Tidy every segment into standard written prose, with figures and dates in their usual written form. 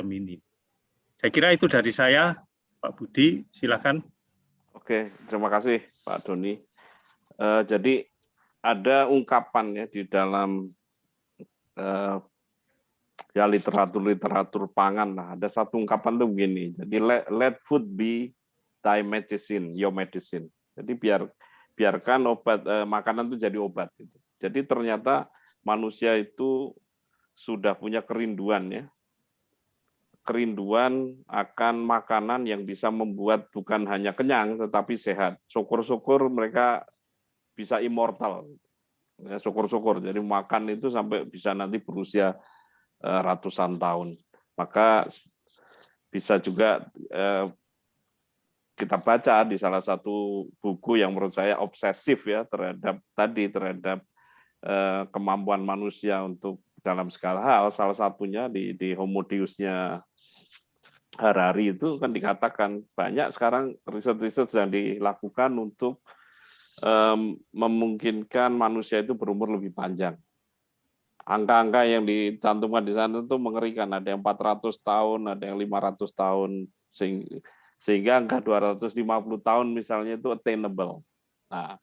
ini. Saya kira itu dari saya, Pak Budi, silakan. Oke, terima kasih Pak Doni. Jadi ada ungkapan ya di dalam ya literatur pangan lah. Ada satu ungkapan tuh begini. Jadi let food be thy medicine, your medicine. Jadi biarkan obat makanan itu jadi obat. Jadi ternyata manusia itu sudah punya kerinduan ya. Kerinduan akan makanan yang bisa membuat bukan hanya kenyang tetapi sehat. Syukur-syukur mereka bisa immortal. Ya, syukur-syukur. Jadi makan itu sampai bisa nanti berusia ratusan tahun. Maka bisa juga kita baca di salah satu buku yang menurut saya obsesif ya terhadap kemampuan manusia untuk dalam segala hal. Salah satunya di Homo Deus-nya Harari itu kan dikatakan banyak sekarang riset-riset yang dilakukan untuk memungkinkan manusia itu berumur lebih panjang. Angka-angka yang dicantumkan di sana itu mengerikan, ada yang 400 tahun, ada yang 500 tahun, sehingga angka 250 tahun misalnya itu attainable. Nah,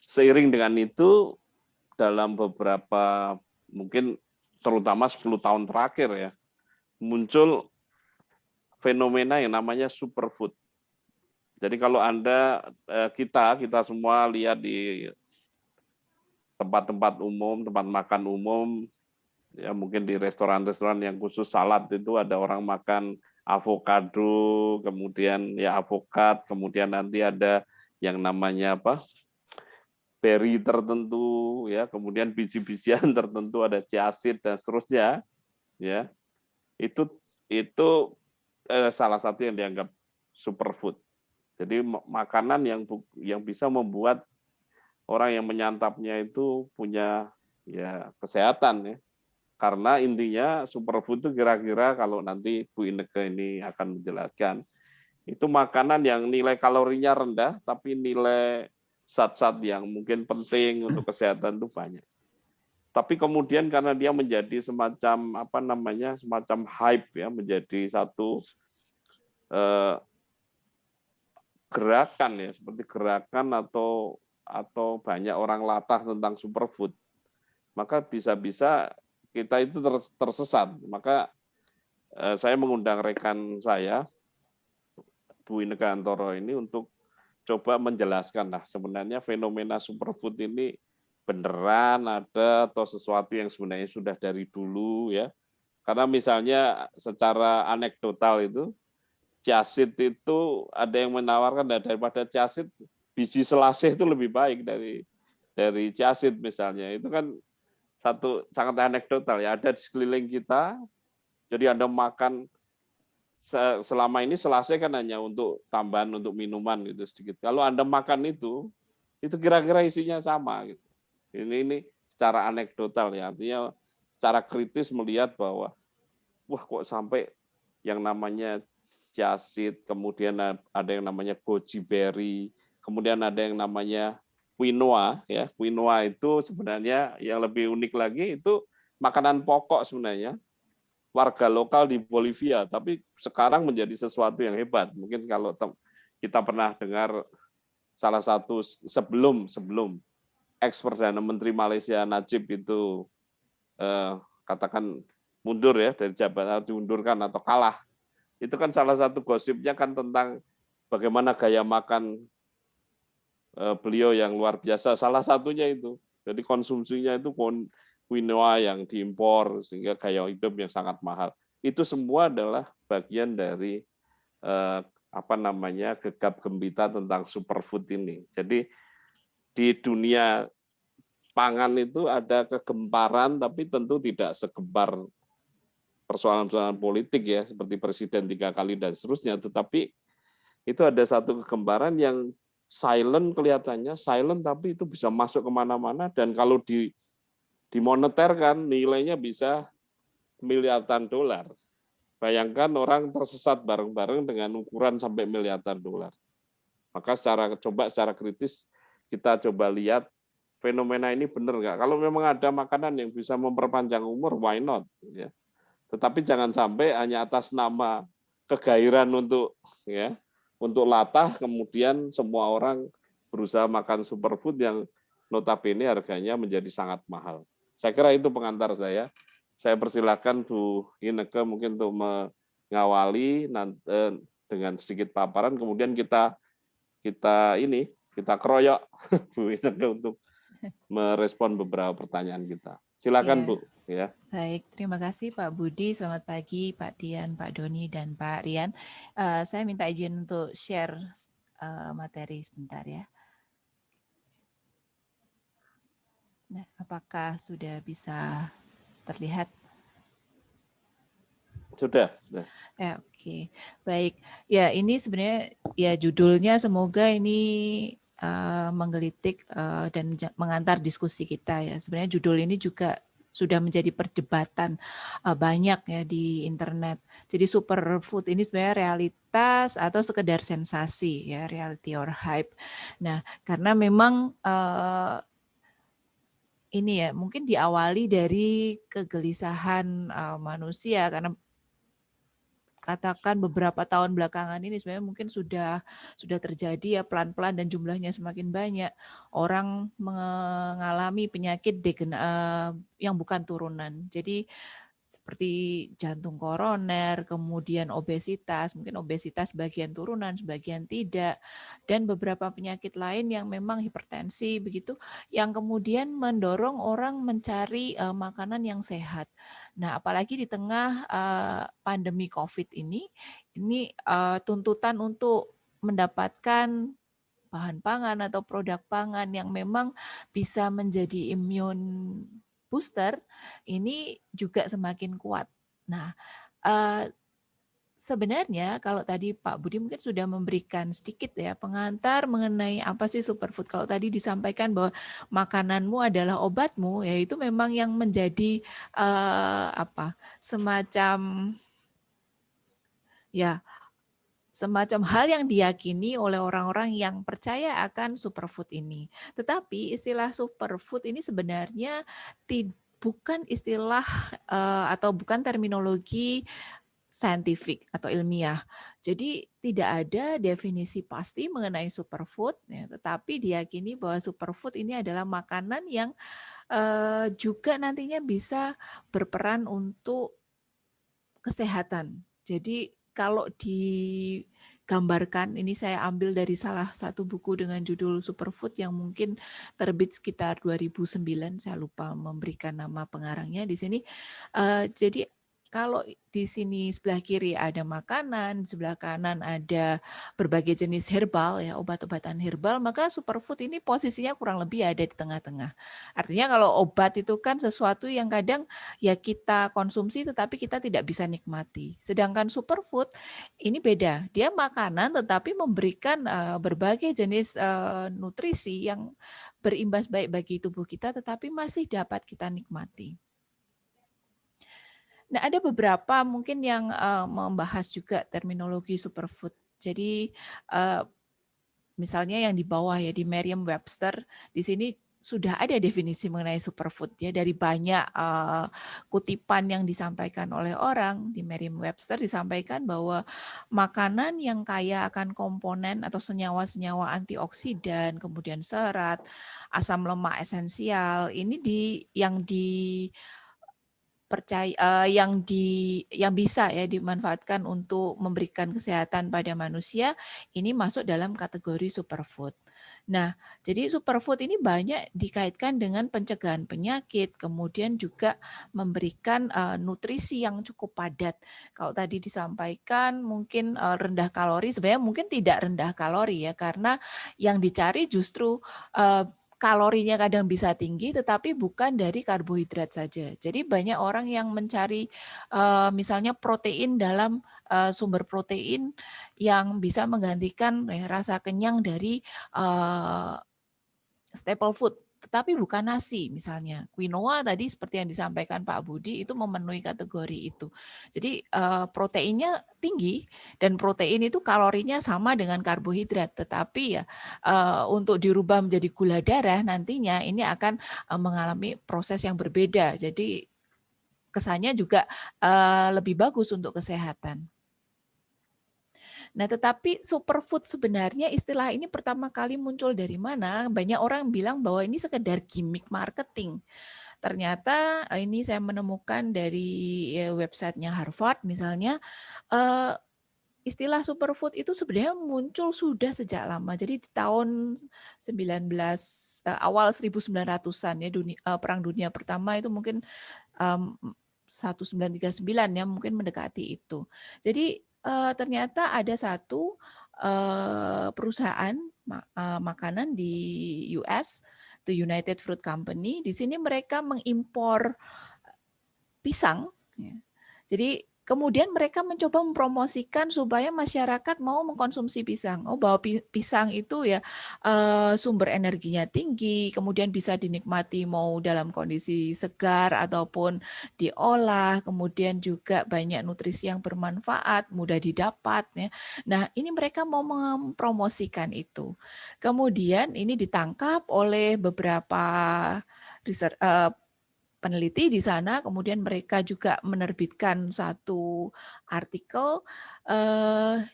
seiring dengan itu, dalam beberapa, mungkin terutama 10 tahun terakhir ya, muncul fenomena yang namanya superfood. Jadi kalau Anda, kita semua lihat di tempat-tempat umum, tempat makan umum, ya mungkin di restoran-restoran yang khusus salad itu ada orang makan avocado, kemudian ya avokat, kemudian nanti ada yang namanya apa? Berry tertentu, ya, kemudian biji-bijian tertentu, ada chia seed dan seterusnya, ya. Itu salah satu yang dianggap superfood. Jadi makanan yang bisa membuat orang yang menyantapnya itu punya ya kesehatan ya. Karena intinya superfood itu kira-kira kalau nanti Bu Inneke ini akan menjelaskan, itu makanan yang nilai kalorinya rendah tapi nilai zat-zat yang mungkin penting untuk kesehatan itu banyak. Tapi kemudian karena dia menjadi semacam semacam hype ya, menjadi satu gerakan ya, seperti gerakan atau banyak orang latah tentang superfood, maka bisa-bisa kita itu tersesat. Maka saya mengundang rekan saya, Bu Inneke Antoro ini untuk coba menjelaskan lah sebenarnya fenomena superfood ini beneran ada atau sesuatu yang sebenarnya sudah dari dulu ya. Karena misalnya secara anekdotal itu, chia seed itu ada yang menawarkan daripada chia seed, biji selasih itu lebih baik dari chia seed misalnya. Itu kan satu sangat anekdotal ya, ada di sekeliling kita. Jadi Anda makan selama ini selasih kan hanya untuk tambahan untuk minuman gitu sedikit. Kalau Anda makan itu kira-kira isinya sama gitu. Ini secara anekdotal ya, artinya secara kritis melihat bahwa wah kok sampai yang namanya chia seed, kemudian ada yang namanya goji berry, kemudian ada yang namanya quinoa ya. Quinoa itu sebenarnya yang lebih unik lagi itu makanan pokok sebenarnya warga lokal di Bolivia, tapi sekarang menjadi sesuatu yang hebat. Mungkin kalau kita pernah dengar salah satu sebelum ex Perdana Menteri Malaysia Najib itu katakan mundur ya dari jabatan, diundurkan atau kalah. Itu kan salah satu gosipnya kan tentang bagaimana gaya makan beliau yang luar biasa. Salah satunya itu. Jadi konsumsinya itu quinoa yang diimpor sehingga gaya hidup yang sangat mahal. Itu semua adalah bagian dari gegap gempita tentang superfood ini. Jadi di dunia pangan itu ada kegemparan, tapi tentu tidak segempar persoalan-persoalan politik ya, seperti presiden 3 kali dan seterusnya. Tetapi itu ada satu kegemparan yang silent kelihatannya, silent tapi itu bisa masuk kemana-mana, dan kalau dimoneterkan nilainya bisa miliaran dolar. Bayangkan orang tersesat bareng-bareng dengan ukuran sampai miliaran dolar. Maka secara kritis kita coba lihat fenomena ini benar nggak. Kalau memang ada makanan yang bisa memperpanjang umur, why not? Ya. Tetapi jangan sampai hanya atas nama kegairan untuk latah, kemudian semua orang berusaha makan superfood yang notabene harganya menjadi sangat mahal. Saya kira itu pengantar saya. Saya persilakan Bu Inneke mungkin untuk mengawali dengan sedikit paparan, kemudian kita keroyok Bu Inneke untuk merespon beberapa pertanyaan kita. Silakan Bu. Ya. Baik, terima kasih Pak Budi. Selamat pagi Pak Dian, Pak Doni, dan Pak Rian. Saya minta izin untuk share materi sebentar ya. Nah, apakah sudah bisa terlihat? Sudah. Oke. Baik. Ya, ini sebenarnya ya judulnya semoga ini menggelitik dan mengantar diskusi kita ya. Sebenarnya judul ini juga sudah menjadi perdebatan banyak ya di internet. Jadi superfood ini sebenarnya realitas atau sekedar sensasi ya, reality or hype. Nah, karena memang ini ya mungkin diawali dari kegelisahan manusia karena katakan beberapa tahun belakangan ini sebenarnya mungkin sudah terjadi ya pelan-pelan dan jumlahnya semakin banyak orang mengalami penyakit yang bukan turunan. Jadi seperti jantung koroner, kemudian obesitas, mungkin obesitas sebagian turunan, sebagian tidak, dan beberapa penyakit lain yang memang hipertensi begitu, yang kemudian mendorong orang mencari makanan yang sehat. Nah, apalagi di tengah pandemi COVID ini tuntutan untuk mendapatkan bahan pangan atau produk pangan yang memang bisa menjadi immune booster ini juga semakin kuat. Nah, sebenarnya kalau tadi Pak Budi mungkin sudah memberikan sedikit ya pengantar mengenai apa sih superfood. Kalau tadi disampaikan bahwa makananmu adalah obatmu, ya itu memang yang menjadi semacam hal yang diyakini oleh orang-orang yang percaya akan superfood ini. Tetapi istilah superfood ini sebenarnya bukan istilah atau bukan terminologi saintifik atau ilmiah. Jadi tidak ada definisi pasti mengenai superfood, ya, tetapi diyakini bahwa superfood ini adalah makanan yang juga nantinya bisa berperan untuk kesehatan. Jadi kalau digambarkan, ini saya ambil dari salah satu buku dengan judul Superfood yang mungkin terbit sekitar 2009, saya lupa memberikan nama pengarangnya di sini. Jadi kalau di sini sebelah kiri ada makanan, sebelah kanan ada berbagai jenis herbal, ya obat-obatan herbal, maka superfood ini posisinya kurang lebih ada di tengah-tengah. Artinya kalau obat itu kan sesuatu yang kadang ya kita konsumsi tetapi kita tidak bisa nikmati. Sedangkan superfood ini beda, dia makanan tetapi memberikan berbagai jenis nutrisi yang berimbas baik bagi tubuh kita tetapi masih dapat kita nikmati. Nah, ada beberapa mungkin yang membahas juga terminologi superfood. Jadi misalnya yang di bawah ya di Merriam-Webster, di sini sudah ada definisi mengenai superfood ya dari banyak kutipan yang disampaikan oleh orang di Merriam-Webster disampaikan bahwa makanan yang kaya akan komponen atau senyawa-senyawa antioksidan, kemudian serat, asam lemak esensial ini yang bisa ya dimanfaatkan untuk memberikan kesehatan pada manusia ini masuk dalam kategori superfood. Nah, jadi superfood ini banyak dikaitkan dengan pencegahan penyakit, kemudian juga memberikan nutrisi yang cukup padat. Kalau tadi disampaikan mungkin rendah kalori, sebenarnya mungkin tidak rendah kalori ya, karena yang dicari justru kalorinya kadang bisa tinggi, tetapi bukan dari karbohidrat saja. Jadi banyak orang yang mencari misalnya protein dalam sumber protein yang bisa menggantikan rasa kenyang dari staple food, tetapi bukan nasi misalnya. Quinoa tadi seperti yang disampaikan Pak Budi itu memenuhi kategori itu. Jadi proteinnya tinggi dan protein itu kalorinya sama dengan karbohidrat, tetapi ya untuk dirubah menjadi gula darah nantinya ini akan mengalami proses yang berbeda. Jadi kesannya juga lebih bagus untuk kesehatan. Nah, tetapi superfood sebenarnya istilah ini pertama kali muncul dari mana? Banyak orang bilang bahwa ini sekedar gimmick marketing. Ternyata ini saya menemukan dari websitenya Harvard misalnya, istilah superfood itu sebenarnya muncul sudah sejak lama. Jadi di tahun awal 1900-an ya, Perang Dunia Pertama itu mungkin 1939 ya, mungkin mendekati itu. Jadi ternyata ada satu perusahaan makanan di US, the United Fruit Company. Di sini mereka mengimpor pisang. Ya. Jadi kemudian mereka mencoba mempromosikan supaya masyarakat mau mengkonsumsi pisang. Oh, bahwa pisang itu ya sumber energinya tinggi, kemudian bisa dinikmati mau dalam kondisi segar ataupun diolah, kemudian juga banyak nutrisi yang bermanfaat, mudah didapat. Ya. Nah, ini mereka mau mempromosikan itu. Kemudian ini ditangkap oleh beberapa peneliti di sana, kemudian mereka juga menerbitkan satu artikel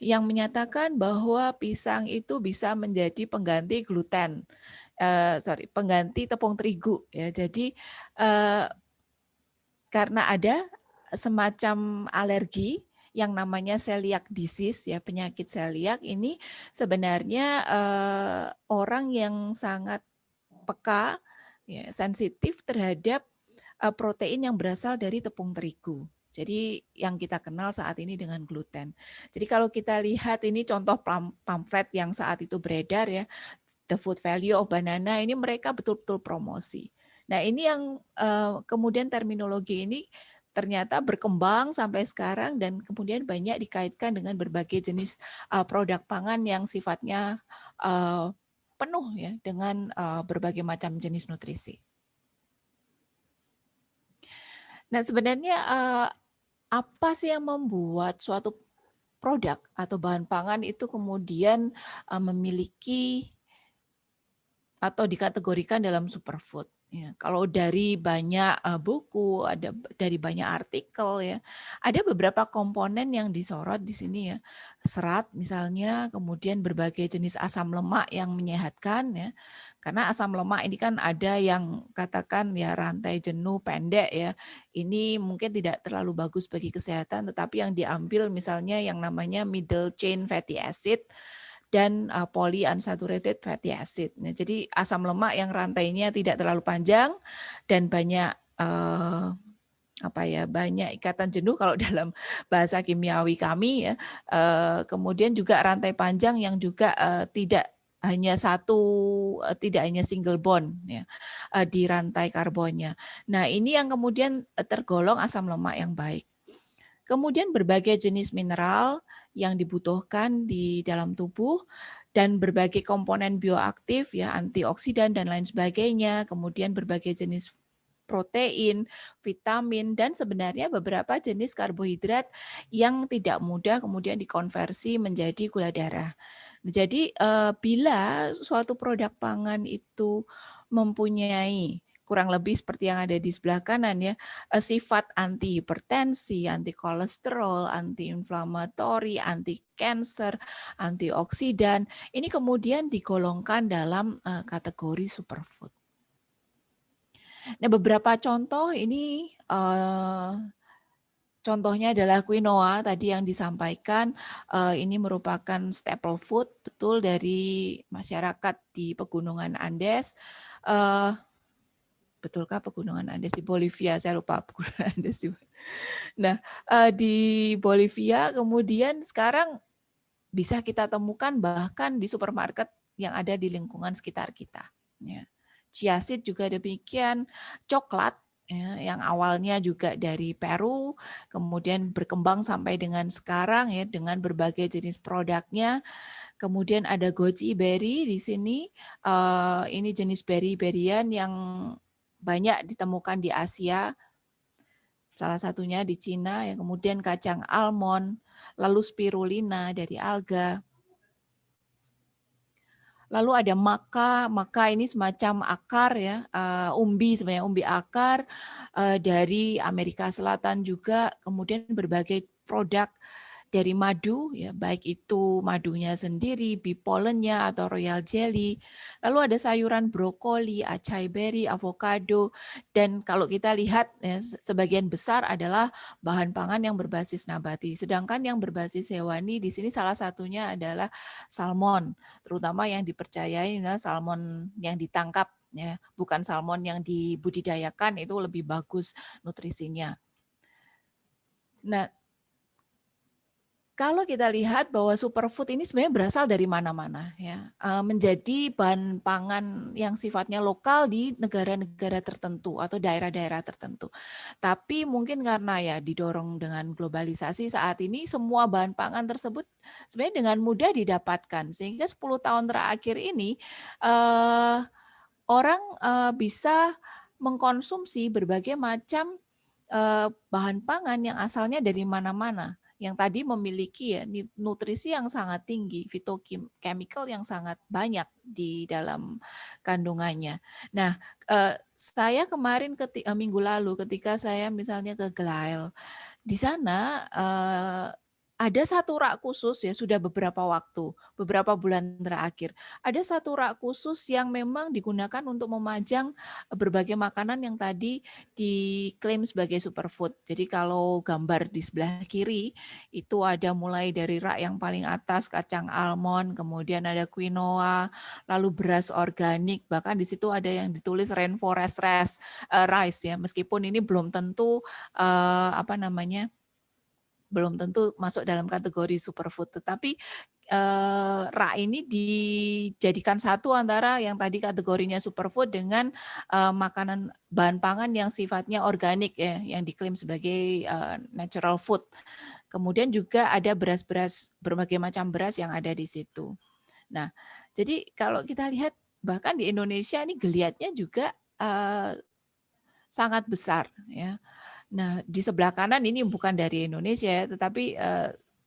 yang menyatakan bahwa pisang itu bisa menjadi pengganti gluten, pengganti tepung terigu. Ya, jadi karena ada semacam alergi yang namanya celiac disease, ya penyakit celiac ini sebenarnya orang yang sangat peka, ya, sensitif terhadap protein yang berasal dari tepung terigu. Jadi yang kita kenal saat ini dengan gluten. Jadi kalau kita lihat ini contoh pamflet yang saat itu beredar ya, The Food Value of Banana, ini mereka betul-betul promosi. Nah ini yang kemudian terminologi ini ternyata berkembang sampai sekarang dan kemudian banyak dikaitkan dengan berbagai jenis produk pangan yang sifatnya penuh ya dengan berbagai macam jenis nutrisi. Nah, sebenarnya apa sih yang membuat suatu produk atau bahan pangan itu kemudian memiliki atau dikategorikan dalam superfood? Ya, kalau dari banyak buku, ada dari banyak artikel ya, ada beberapa komponen yang disorot di sini ya, serat misalnya, kemudian berbagai jenis asam lemak yang menyehatkan ya, karena asam lemak ini kan ada yang katakan ya rantai jenuh pendek ya, ini mungkin tidak terlalu bagus bagi kesehatan, tetapi yang diambil misalnya yang namanya middle chain fatty acid dan polyunsaturated fatty acid. Nah, jadi asam lemak yang rantainya tidak terlalu panjang dan banyak banyak ikatan jenuh kalau dalam bahasa kimiawi kami ya. Kemudian juga rantai panjang yang juga tidak hanya single bond ya di rantai karbonnya. Nah, ini yang kemudian tergolong asam lemak yang baik. Kemudian berbagai jenis mineral yang dibutuhkan di dalam tubuh dan berbagai komponen bioaktif ya antioksidan dan lain sebagainya, kemudian berbagai jenis protein, vitamin dan sebenarnya beberapa jenis karbohidrat yang tidak mudah kemudian dikonversi menjadi gula darah. Jadi bila suatu produk pangan itu mempunyai kurang lebih seperti yang ada di sebelah kanan ya, sifat anti hipertensi, anti kolesterol, anti inflamatori, anti cancer, antioksidan, ini kemudian digolongkan dalam kategori superfood. Nah, beberapa contoh ini contohnya adalah quinoa tadi yang disampaikan, ini merupakan staple food betul dari masyarakat di Pegunungan Andes. Betulkah Pegunungan Andes di Bolivia? Saya lupa Pegunungan Andes. Nah, di Bolivia kemudian sekarang bisa kita temukan bahkan di supermarket yang ada di lingkungan sekitar kita. Ya. Chia seed juga demikian, coklat ya, yang awalnya juga dari Peru, kemudian berkembang sampai dengan sekarang ya dengan berbagai jenis produknya. Kemudian ada goji berry di sini, ini jenis berry-berryan yang banyak ditemukan di Asia, salah satunya di Cina, ya, kemudian kacang almond, lalu spirulina dari alga. Lalu ada maka ini semacam akar ya, umbi sebenarnya umbi akar dari Amerika Selatan juga, kemudian berbagai produk dari madu ya, baik itu madunya sendiri, bee pollennya atau royal jelly. Lalu ada sayuran brokoli, acai berry, avocado, dan kalau kita lihat ya, sebagian besar adalah bahan pangan yang berbasis nabati. Sedangkan yang berbasis hewani di sini salah satunya adalah salmon, terutama yang dipercayai adalah salmon yang ditangkap ya, bukan salmon yang dibudidayakan, itu lebih bagus nutrisinya. Nah, kalau kita lihat bahwa superfood ini sebenarnya berasal dari mana-mana ya, menjadi bahan pangan yang sifatnya lokal di negara-negara tertentu atau daerah-daerah tertentu. Tapi mungkin karena ya didorong dengan globalisasi saat ini semua bahan pangan tersebut sebenarnya dengan mudah didapatkan, sehingga 10 tahun terakhir ini orang bisa mengkonsumsi berbagai macam bahan pangan yang asalnya dari mana-mana, yang tadi memiliki ya nutrisi yang sangat tinggi, fitochemical yang sangat banyak di dalam kandungannya. Nah, saya kemarin minggu lalu ketika saya misalnya ke Gleil, di sana ada satu rak khusus ya, sudah beberapa waktu, beberapa bulan terakhir. Ada satu rak khusus yang memang digunakan untuk memajang berbagai makanan yang tadi diklaim sebagai superfood. Jadi kalau gambar di sebelah kiri, itu ada mulai dari rak yang paling atas, kacang almond, kemudian ada quinoa, lalu beras organik, bahkan di situ ada yang ditulis rainforest rice ya, meskipun ini belum tentu belum tentu masuk dalam kategori superfood, tetapi rak ini dijadikan satu antara yang tadi kategorinya superfood dengan makanan bahan pangan yang sifatnya organik ya, yang diklaim sebagai natural food. Kemudian juga ada beras-beras, berbagai macam beras yang ada di situ. Nah, jadi kalau kita lihat bahkan di Indonesia ini geliatnya juga sangat besar ya. Nah, di sebelah kanan ini bukan dari Indonesia ya, tetapi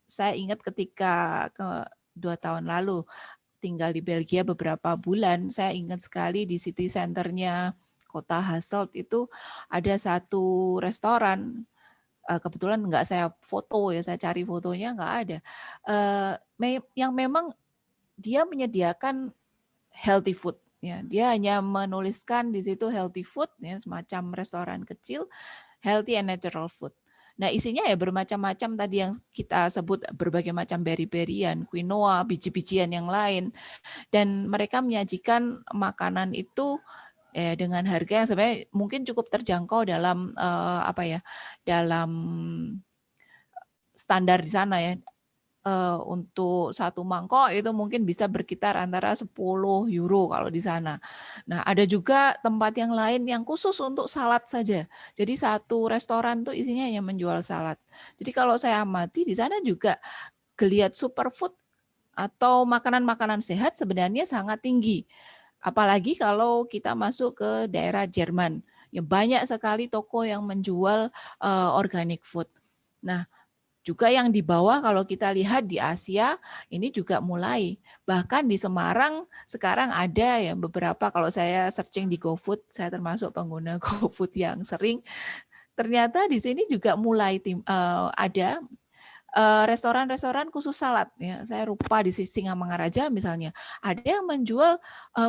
saya ingat ketika 2 tahun lalu tinggal di Belgia beberapa bulan, saya ingat sekali di city center-nya kota Hasselt itu ada satu restoran, kebetulan nggak saya foto ya, saya cari fotonya nggak ada, yang memang dia menyediakan healthy food. Ya, dia hanya menuliskan di situ healthy food, ya, semacam restoran kecil, healthy and natural food. Nah, isinya ya bermacam-macam tadi yang kita sebut berbagai macam berry-berryan, quinoa, biji-bijian yang lain. Dan mereka menyajikan makanan itu dengan harga yang sebenarnya mungkin cukup terjangkau dalam dalam standar di sana ya. Untuk satu mangkok itu mungkin bisa berkitar antara 10 euro kalau di sana. Nah, ada juga tempat yang lain yang khusus untuk salad saja. Jadi satu restoran tuh isinya hanya menjual salad. Jadi kalau saya amati di sana juga geliat superfood atau makanan-makanan sehat sebenarnya sangat tinggi. Apalagi kalau kita masuk ke daerah Jerman. Ya banyak sekali toko yang menjual organic food. Nah, juga yang di bawah kalau kita lihat di Asia ini juga mulai. Bahkan di Semarang sekarang ada ya beberapa, kalau saya searching di GoFood, saya termasuk pengguna GoFood yang sering, ternyata di sini juga mulai ada restoran-restoran khusus salad ya. Saya lupa di Singamangaraja misalnya ada yang menjual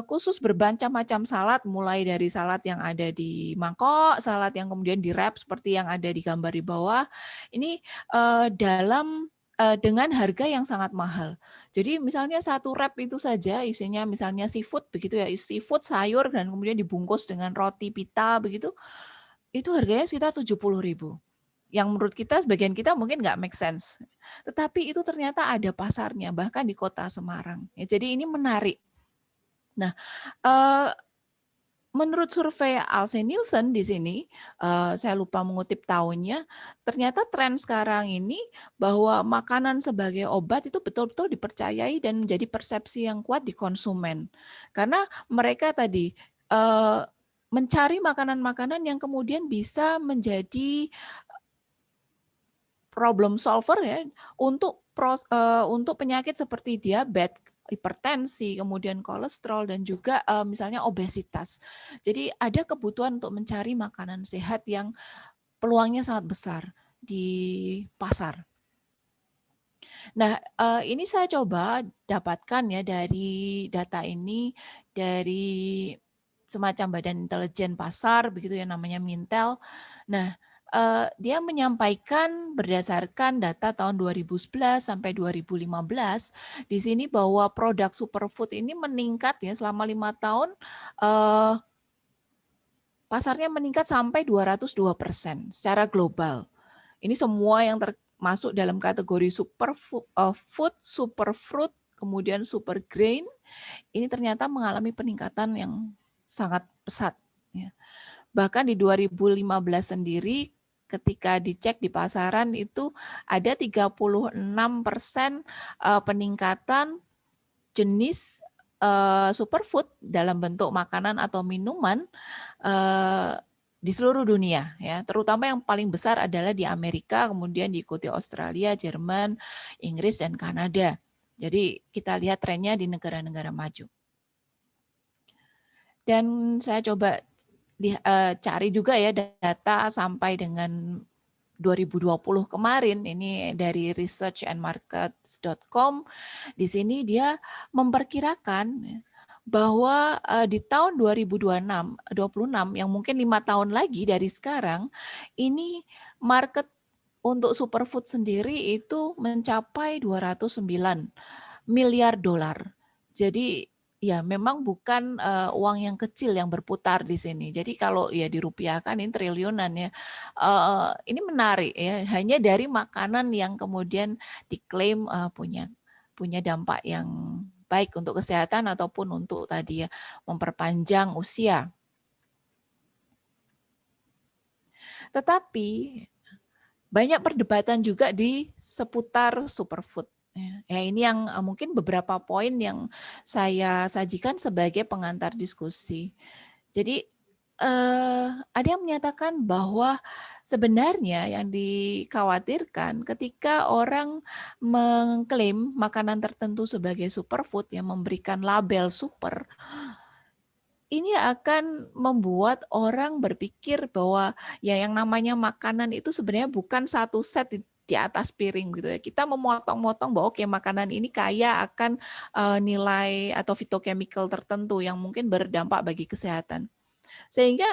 khusus bermacam-macam salad, mulai dari salad yang ada di mangkok, salad yang kemudian di wrap seperti yang ada di gambar di bawah. Ini dengan harga yang sangat mahal. Jadi misalnya satu wrap itu saja isinya misalnya seafood begitu ya, seafood, sayur, dan kemudian dibungkus dengan roti pita begitu, itu harganya sekitar 70.000. Yang menurut kita, sebagian kita mungkin nggak make sense. Tetapi itu ternyata ada pasarnya, bahkan di kota Semarang. Ya, jadi ini menarik. Nah, menurut survei Alse Nielsen di sini, saya lupa mengutip tahunnya, ternyata tren sekarang ini bahwa makanan sebagai obat itu betul-betul dipercayai dan menjadi persepsi yang kuat di konsumen. Karena mereka tadi mencari makanan-makanan yang kemudian bisa menjadi problem solver ya untuk penyakit seperti diabetes, hipertensi, kemudian kolesterol, dan juga misalnya obesitas. Jadi ada kebutuhan untuk mencari makanan sehat yang peluangnya sangat besar di pasar. Nah, ini saya coba dapatkan ya dari data ini dari semacam badan intelijen pasar, begitu ya, namanya Mintel. Nah, dia menyampaikan berdasarkan data tahun 2011 sampai 2015 di sini bahwa produk superfood ini meningkat ya selama 5 tahun, pasarnya meningkat sampai 202% secara global. Ini semua yang termasuk dalam kategori superfood, food, superfruit, kemudian super grain, ini ternyata mengalami peningkatan yang sangat pesat. Ya. Bahkan di 2015 sendiri, ketika dicek di pasaran itu ada 36% peningkatan jenis superfood dalam bentuk makanan atau minuman di seluruh dunia, ya, terutama yang paling besar adalah di Amerika, kemudian diikuti Australia, Jerman, Inggris, dan Kanada. Jadi kita lihat trennya di negara-negara maju. Dan saya coba cari juga ya data sampai dengan 2020 kemarin, ini dari researchandmarkets.com. Di sini dia memperkirakan bahwa di tahun 2026 yang mungkin 5 tahun lagi dari sekarang, ini market untuk superfood sendiri itu mencapai 209 miliar dolar. Jadi ya memang bukan uang yang kecil yang berputar di sini. Jadi kalau ya dirupiahkan ini triliunan ya. Ini menarik ya, hanya dari makanan yang kemudian diklaim punya dampak yang baik untuk kesehatan ataupun untuk tadi ya memperpanjang usia. Tetapi banyak perdebatan juga di seputar superfood. Ya, ini yang mungkin beberapa poin yang saya sajikan sebagai pengantar diskusi. Jadi ada yang menyatakan bahwa sebenarnya yang dikhawatirkan ketika orang mengklaim makanan tertentu sebagai superfood yang memberikan label super, ini akan membuat orang berpikir bahwa ya yang namanya makanan itu sebenarnya bukan satu set di atas piring gitu ya. Kita memotong-motong bahwa oke makanan ini kaya akan nilai atau fitochemical tertentu yang mungkin berdampak bagi kesehatan. Sehingga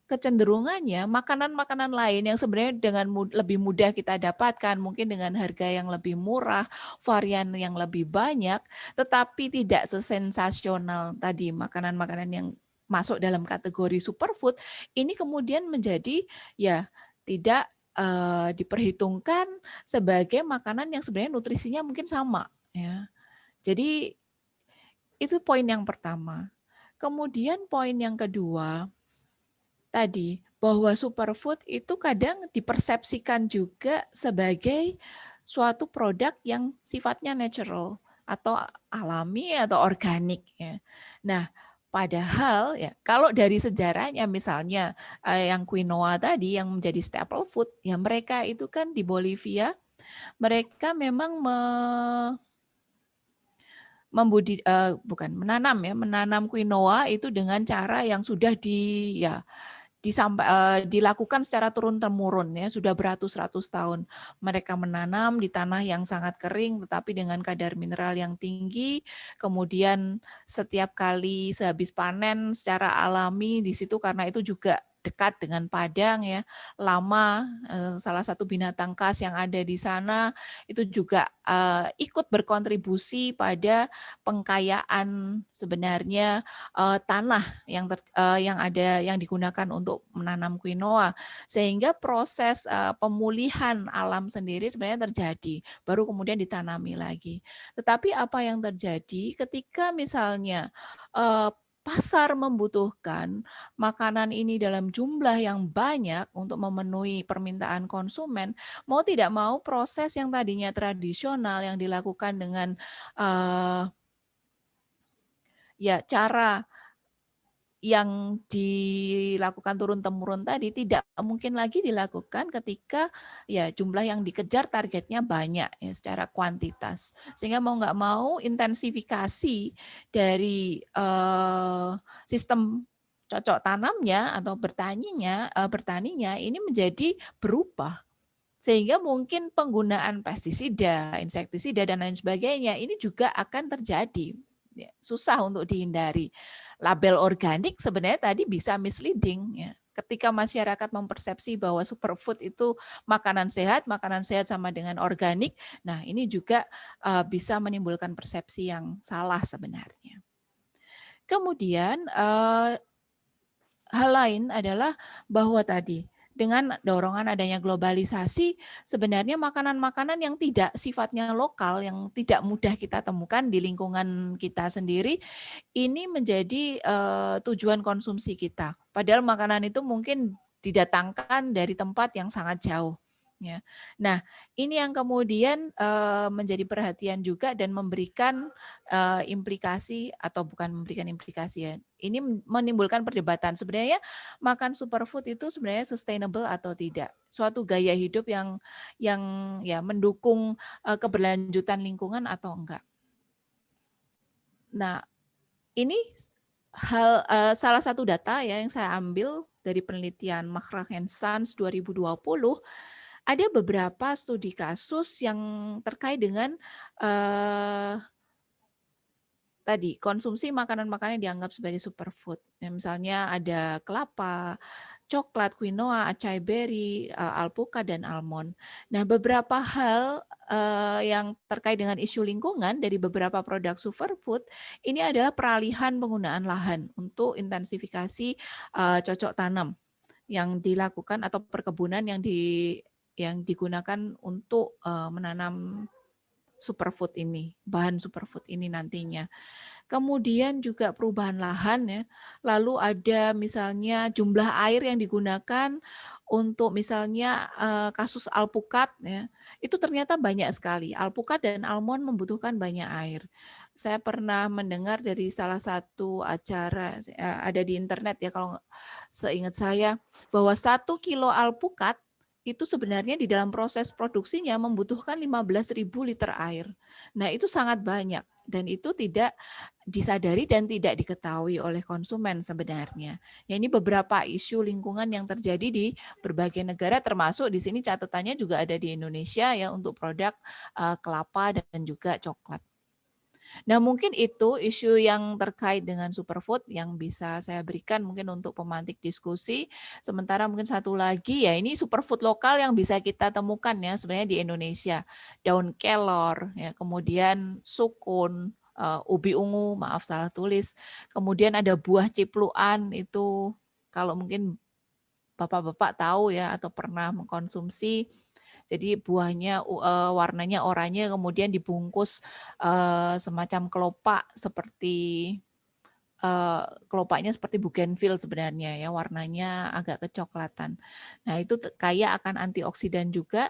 kecenderungannya makanan-makanan lain yang sebenarnya dengan lebih mudah kita dapatkan, mungkin dengan harga yang lebih murah, varian yang lebih banyak, tetapi tidak sesensasional tadi makanan-makanan yang masuk dalam kategori superfood, ini kemudian menjadi ya tidak diperhitungkan sebagai makanan yang sebenarnya nutrisinya mungkin sama. Ya. Jadi itu poin yang pertama. Kemudian poin yang kedua, tadi bahwa superfood itu kadang dipersepsikan juga sebagai suatu produk yang sifatnya natural atau alami atau organik ya. Nah, padahal ya kalau dari sejarahnya misalnya yang quinoa tadi yang menjadi staple food ya, mereka itu kan di Bolivia mereka memang menanam quinoa itu dengan cara yang sudah dilakukan secara turun-temurun ya, sudah beratus-ratus tahun. Mereka menanam di tanah yang sangat kering tetapi dengan kadar mineral yang tinggi. Kemudian setiap kali sehabis panen secara alami di situ, karena itu juga dekat dengan padang ya, lama salah satu binatang khas yang ada di sana itu juga ikut berkontribusi pada pengkayaan sebenarnya tanah yang ada yang digunakan untuk menanam quinoa, sehingga proses pemulihan alam sendiri sebenarnya terjadi, baru kemudian ditanami lagi. Tetapi apa yang terjadi ketika misalnya pasar membutuhkan makanan ini dalam jumlah yang banyak untuk memenuhi permintaan konsumen, mau tidak mau proses yang tadinya tradisional yang dilakukan dengan ya cara yang dilakukan turun-temurun tadi tidak mungkin lagi dilakukan ketika ya jumlah yang dikejar targetnya banyak ya secara kuantitas. Sehingga mau nggak mau intensifikasi dari sistem cocok tanamnya atau bertaninya ini menjadi berubah. Sehingga mungkin penggunaan pestisida, insektisida dan lain sebagainya ini juga akan terjadi. Ya, susah untuk dihindari. Label organik sebenarnya tadi bisa misleading ya. Ketika masyarakat mempersepsi bahwa superfood itu makanan sehat sama dengan organik, nah ini juga bisa menimbulkan persepsi yang salah sebenarnya. Kemudian hal lain adalah bahwa tadi dengan dorongan adanya globalisasi, sebenarnya makanan-makanan yang tidak sifatnya lokal, yang tidak mudah kita temukan di lingkungan kita sendiri, ini menjadi tujuan konsumsi kita. Padahal makanan itu mungkin didatangkan dari tempat yang sangat jauh. Ya. Nah, ini yang kemudian menjadi perhatian juga dan memberikan implikasi atau bukan memberikan implikasi ya. Ini menimbulkan perdebatan. Sebenarnya makan superfood itu sebenarnya sustainable atau tidak? Suatu gaya hidup yang ya mendukung keberlanjutan lingkungan atau enggak? Nah, ini salah satu data ya yang saya ambil dari penelitian McGrath and Sons 2020. Ada beberapa studi kasus yang terkait dengan tadi konsumsi makanan-makanan yang dianggap sebagai superfood. Ya, misalnya ada kelapa, coklat, quinoa, acai berry, alpukat dan almond. Nah, beberapa hal yang terkait dengan isu lingkungan dari beberapa produk superfood ini adalah peralihan penggunaan lahan untuk intensifikasi cocok tanam yang dilakukan atau perkebunan yang digunakan untuk menanam superfood ini, bahan superfood ini nantinya. Kemudian juga perubahan lahan ya. Lalu ada misalnya jumlah air yang digunakan untuk misalnya kasus alpukat ya. Itu ternyata banyak sekali. Alpukat dan almond membutuhkan banyak air. Saya pernah mendengar dari salah satu acara ada di internet ya kalau seingat saya bahwa 1 kilo alpukat itu sebenarnya di dalam proses produksinya membutuhkan 15.000 liter air. Nah, itu sangat banyak dan itu tidak disadari dan tidak diketahui oleh konsumen sebenarnya. Ya, ini beberapa isu lingkungan yang terjadi di berbagai negara termasuk di sini catatannya juga ada di Indonesia ya untuk produk kelapa dan juga coklat. Nah, mungkin itu isu yang terkait dengan superfood yang bisa saya berikan mungkin untuk pemantik diskusi. Sementara mungkin satu lagi ya ini superfood lokal yang bisa kita temukan ya sebenarnya di Indonesia. Daun kelor, ya, kemudian sukun, ubi ungu, maaf salah tulis. Kemudian ada buah cipluan itu kalau mungkin Bapak-bapak tahu ya atau pernah mengkonsumsi. Jadi buahnya warnanya oranye kemudian dibungkus semacam kelopak seperti kelopaknya seperti bougainville sebenarnya ya warnanya agak kecoklatan. Nah itu kaya akan antioksidan juga.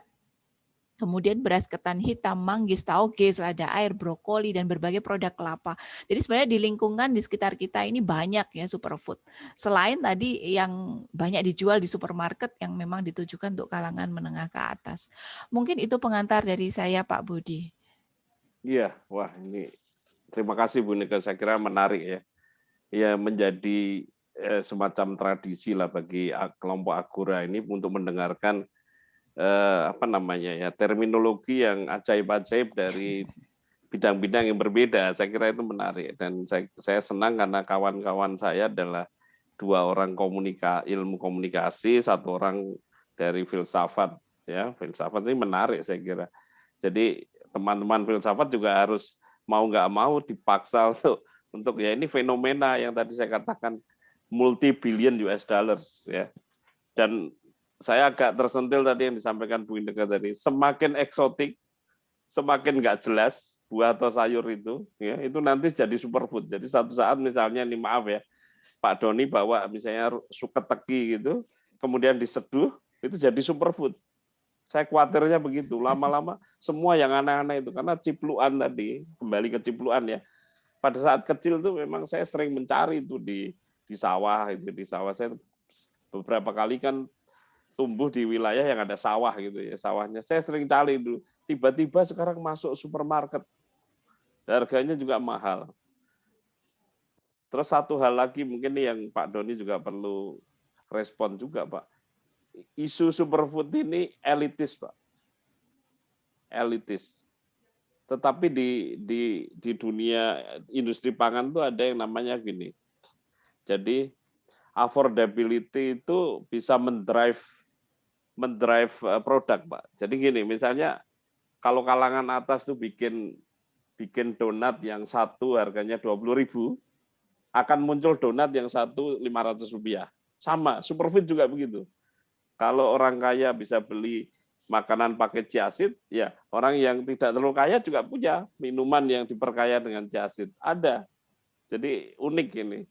Kemudian beras ketan hitam, manggis, tauge, selada air, brokoli, dan berbagai produk kelapa. Jadi sebenarnya di lingkungan di sekitar kita ini banyak ya superfood. Selain tadi yang banyak dijual di supermarket yang memang ditujukan untuk kalangan menengah ke atas. Mungkin itu pengantar dari saya Pak Budi. Iya, wah ini terima kasih Bu Nika, saya kira menarik ya. Ya menjadi semacam tradisi lah bagi kelompok Agora ini untuk mendengarkan apa namanya ya terminologi yang ajaib-ajaib dari bidang-bidang yang berbeda. Saya kira itu menarik dan saya senang karena kawan-kawan saya adalah 2 orang ilmu komunikasi, 1 orang dari filsafat ya. Filsafat ini menarik saya kira. Jadi teman-teman filsafat juga harus mau nggak mau dipaksa untuk ya ini fenomena yang tadi saya katakan multi-billion US dollars ya. Dan saya agak tersentil tadi yang disampaikan Bu Indeka tadi, semakin eksotik, semakin nggak jelas buah atau sayur itu, ya itu nanti jadi superfood. Jadi satu saat misalnya ini maaf ya, Pak Doni bawa misalnya suket teki gitu, kemudian diseduh, itu jadi superfood. Saya khawatirnya begitu, lama-lama semua yang aneh-aneh itu karena cipluan tadi, kembali ke cipluan ya. Pada saat kecil tuh memang saya sering mencari itu di di sawah itu. Di sawah saya beberapa kali kan tumbuh di wilayah yang ada sawah gitu ya. Sawahnya saya sering cari dulu. Tiba-tiba sekarang masuk supermarket. Harganya juga mahal. Terus satu hal lagi mungkin yang Pak Doni juga perlu respon juga, Pak. Isu superfood ini elitis, Pak. Elitis. Tetapi di dunia industri pangan tuh ada yang namanya gini. Jadi affordability itu bisa mendrive produk, Pak. Jadi gini, misalnya kalau kalangan atas tuh bikin donat yang satu harganya 20.000, akan muncul donat yang satu 500 rupiah. Sama, superfood juga begitu. Kalau orang kaya bisa beli makanan pakai chiasid, ya orang yang tidak terlalu kaya juga punya minuman yang diperkaya dengan chiasid. Ada. Jadi unik ini.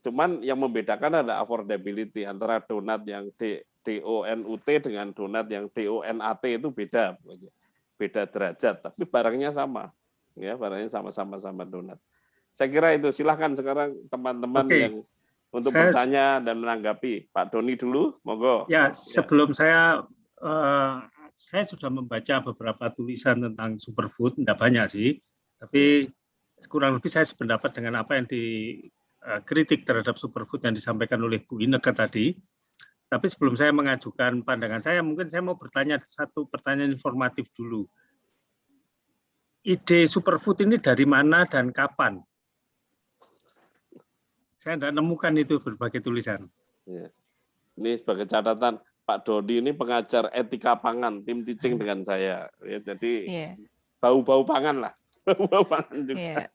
Cuman yang membedakan ada affordability antara donat yang DONUT dengan donat yang DONAT itu beda. Beda derajat, tapi barangnya sama. Ya, barangnya sama-sama donat. Saya kira itu. Silahkan sekarang teman-teman yang untuk bertanya dan menanggapi. Pak Doni dulu, monggo. Ya, sebelum saya sudah membaca beberapa tulisan tentang superfood, tidak banyak sih, tapi kurang lebih saya sependapat dengan apa yang dikritik terhadap superfood yang disampaikan oleh Bu Inneke tadi. Tapi sebelum saya mengajukan pandangan saya, mungkin saya mau bertanya satu pertanyaan informatif dulu. Ide superfood ini dari mana dan kapan? Saya tidak menemukan itu berbagai tulisan. Ya. Ini sebagai catatan, Pak Dodi ini pengajar etika pangan, tim teaching dengan saya. Ya, jadi bau-bau pangan lah, bau-bau pangan juga.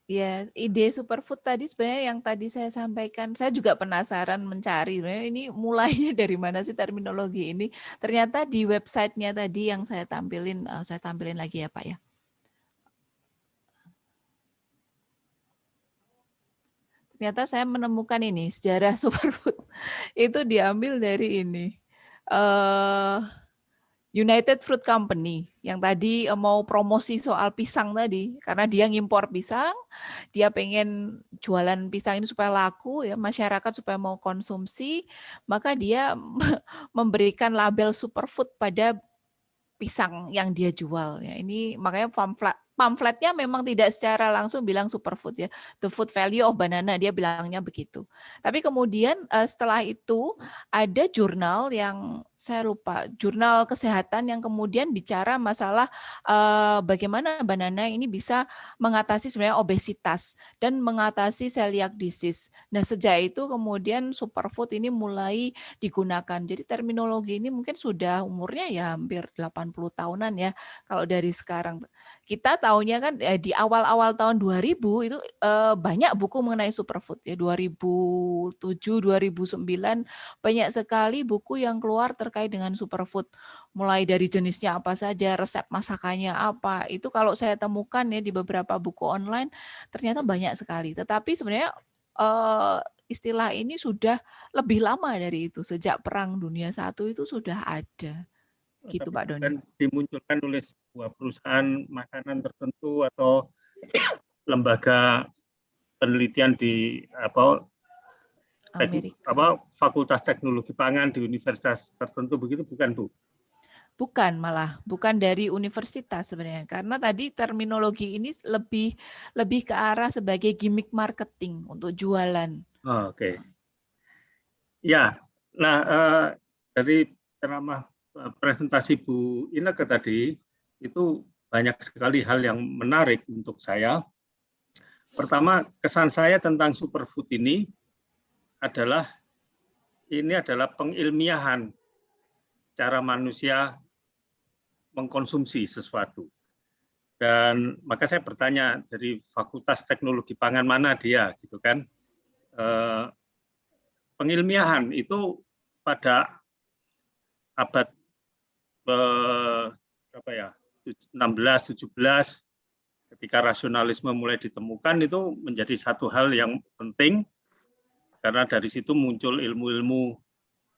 Ya, ide superfood tadi sebenarnya yang tadi saya sampaikan, saya juga penasaran mencari ini mulainya dari mana sih terminologi ini. Ternyata di websitenya tadi yang saya tampilin lagi ya Pak ya. Ternyata saya menemukan ini sejarah superfood itu diambil dari ini. United Fruit Company yang tadi mau promosi soal pisang tadi, karena dia ngimpor pisang, dia pengen jualan pisang ini supaya laku ya, masyarakat supaya mau konsumsi, maka dia memberikan label superfood pada pisang yang dia jual ya. Ini makanya pamfletnya memang tidak secara langsung bilang superfood ya, the food value of banana, dia bilangnya begitu. Tapi kemudian setelah itu ada jurnal yang saya lupa, jurnal kesehatan yang kemudian bicara masalah bagaimana banana ini bisa mengatasi sebenarnya obesitas dan mengatasi celiac disease. Nah sejak itu kemudian superfood ini mulai digunakan. Jadi terminologi ini mungkin sudah umurnya ya hampir 80 tahunan ya kalau dari sekarang. Kita tahunya kan di awal-awal tahun 2000 itu banyak buku mengenai superfood ya, 2007 2009 banyak sekali buku yang keluar terkait dengan superfood, mulai dari jenisnya apa saja, resep masakannya apa. Itu kalau saya temukan ya di beberapa buku online ternyata banyak sekali. Tetapi sebenarnya istilah ini sudah lebih lama dari itu, sejak Perang Dunia I itu sudah ada. Gitu Pak Doni. Dan dimunculkan oleh sebuah perusahaan makanan tertentu atau lembaga penelitian di Fakultas Teknologi Pangan di universitas tertentu begitu, bukan Bu? Bukan, malah bukan dari universitas sebenarnya, karena tadi terminologi ini lebih ke arah sebagai gimmick marketing untuk jualan. Oke. Ya, nah dari ceramah presentasi Bu Inneke tadi itu banyak sekali hal yang menarik untuk saya. Pertama, kesan saya tentang superfood ini adalah pengilmiahan cara manusia mengkonsumsi sesuatu. Dan maka saya bertanya, dari Fakultas Teknologi Pangan mana dia, gitu kan? Pengilmiahan itu pada abad 16, 17, ketika rasionalisme mulai ditemukan, itu menjadi satu hal yang penting, karena dari situ muncul ilmu-ilmu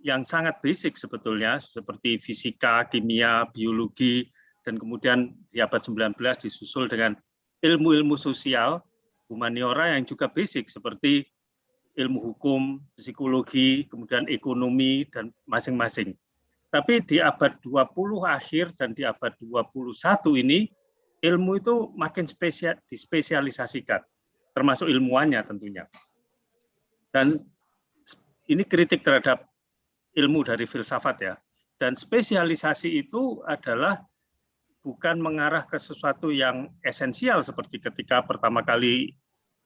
yang sangat basic sebetulnya, seperti fisika, kimia, biologi, dan kemudian di abad 19 disusul dengan ilmu-ilmu sosial humaniora yang juga basic seperti ilmu hukum, psikologi, kemudian ekonomi, dan masing-masing. Tapi di abad 20 akhir dan di abad 21 ini, ilmu itu makin dispesialisasikan, termasuk ilmuannya tentunya. Dan ini kritik terhadap ilmu dari filsafat ya. Dan spesialisasi itu adalah bukan mengarah ke sesuatu yang esensial seperti ketika pertama kali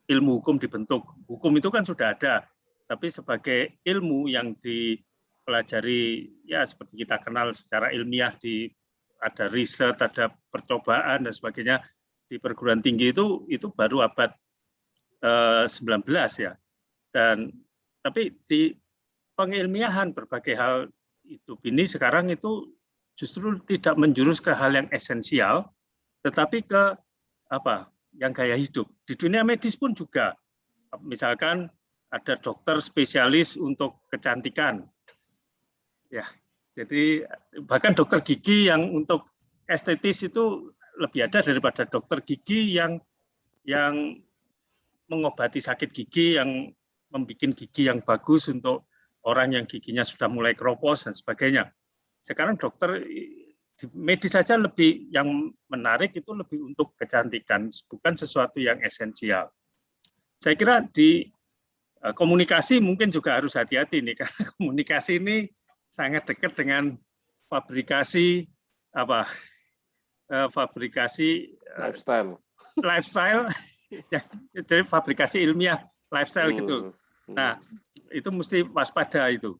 ilmu hukum dibentuk. Hukum itu kan sudah ada, tapi sebagai ilmu yang dipelajari ya seperti kita kenal secara ilmiah, ada riset, ada percobaan dan sebagainya di perguruan tinggi itu baru abad 19 ya. Dan tapi di pengilmiahan berbagai hal hidup ini sekarang itu justru tidak menjurus ke hal yang esensial, tetapi ke yang gaya hidup. Di dunia medis pun juga, misalkan ada dokter spesialis untuk kecantikan, ya. Jadi bahkan dokter gigi yang untuk estetis itu lebih ada daripada dokter gigi yang mengobati sakit gigi, yang membuat gigi yang bagus untuk orang yang giginya sudah mulai keropos dan sebagainya. Sekarang dokter medis saja lebih yang menarik itu lebih untuk kecantikan, bukan sesuatu yang esensial. Saya kira di komunikasi mungkin juga harus hati-hati nih, karena komunikasi ini sangat dekat dengan fabrikasi lifestyle ya, jadi fabrikasi ilmiah lifestyle gitu. Nah, itu mesti waspada itu.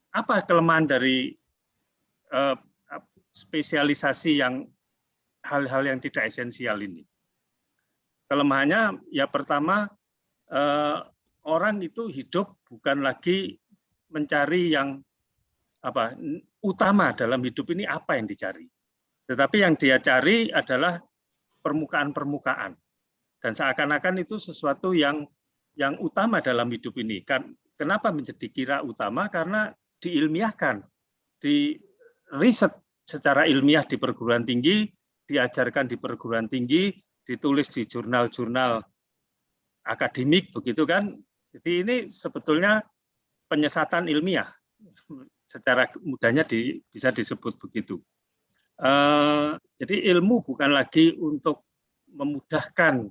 Apa kelemahan dari spesialisasi yang hal-hal yang tidak esensial ini? Kelemahannya ya pertama, orang itu hidup bukan lagi mencari yang utama dalam hidup ini apa yang dicari, tetapi yang dia cari adalah permukaan-permukaan, dan seakan-akan itu sesuatu yang utama dalam hidup ini. Kenapa menjadi kira utama? Karena diilmiahkan, di riset secara ilmiah di perguruan tinggi, diajarkan di perguruan tinggi, ditulis di jurnal-jurnal akademik, begitu kan? Jadi ini sebetulnya penyesatan ilmiah, secara mudahnya bisa disebut begitu. Jadi ilmu bukan lagi untuk memudahkan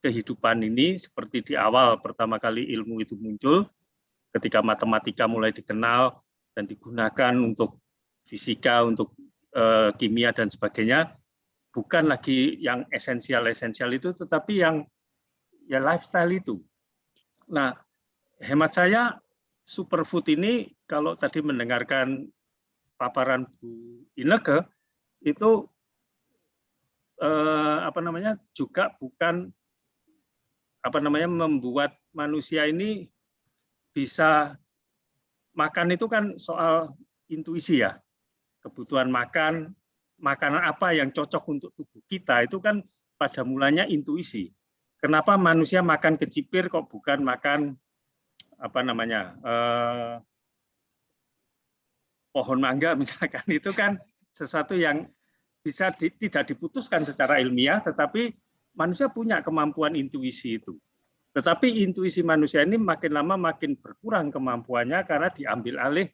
kehidupan ini, seperti di awal pertama kali ilmu itu muncul, ketika matematika mulai dikenal dan digunakan untuk fisika, untuk kimia dan sebagainya, bukan lagi yang esensial itu, tetapi yang ya lifestyle itu. Nah, hemat saya superfood ini, kalau tadi mendengarkan paparan Bu Inneke, itu juga bukan membuat manusia ini bisa makan. Itu kan soal intuisi ya, kebutuhan makan, makanan apa yang cocok untuk tubuh kita, itu kan pada mulanya intuisi. Kenapa manusia makan kecipir kok bukan makan pohon mangga misalkan? Itu kan sesuatu yang bisa tidak diputuskan secara ilmiah, tetapi manusia punya kemampuan intuisi itu. Tetapi intuisi manusia ini makin lama makin berkurang kemampuannya karena diambil alih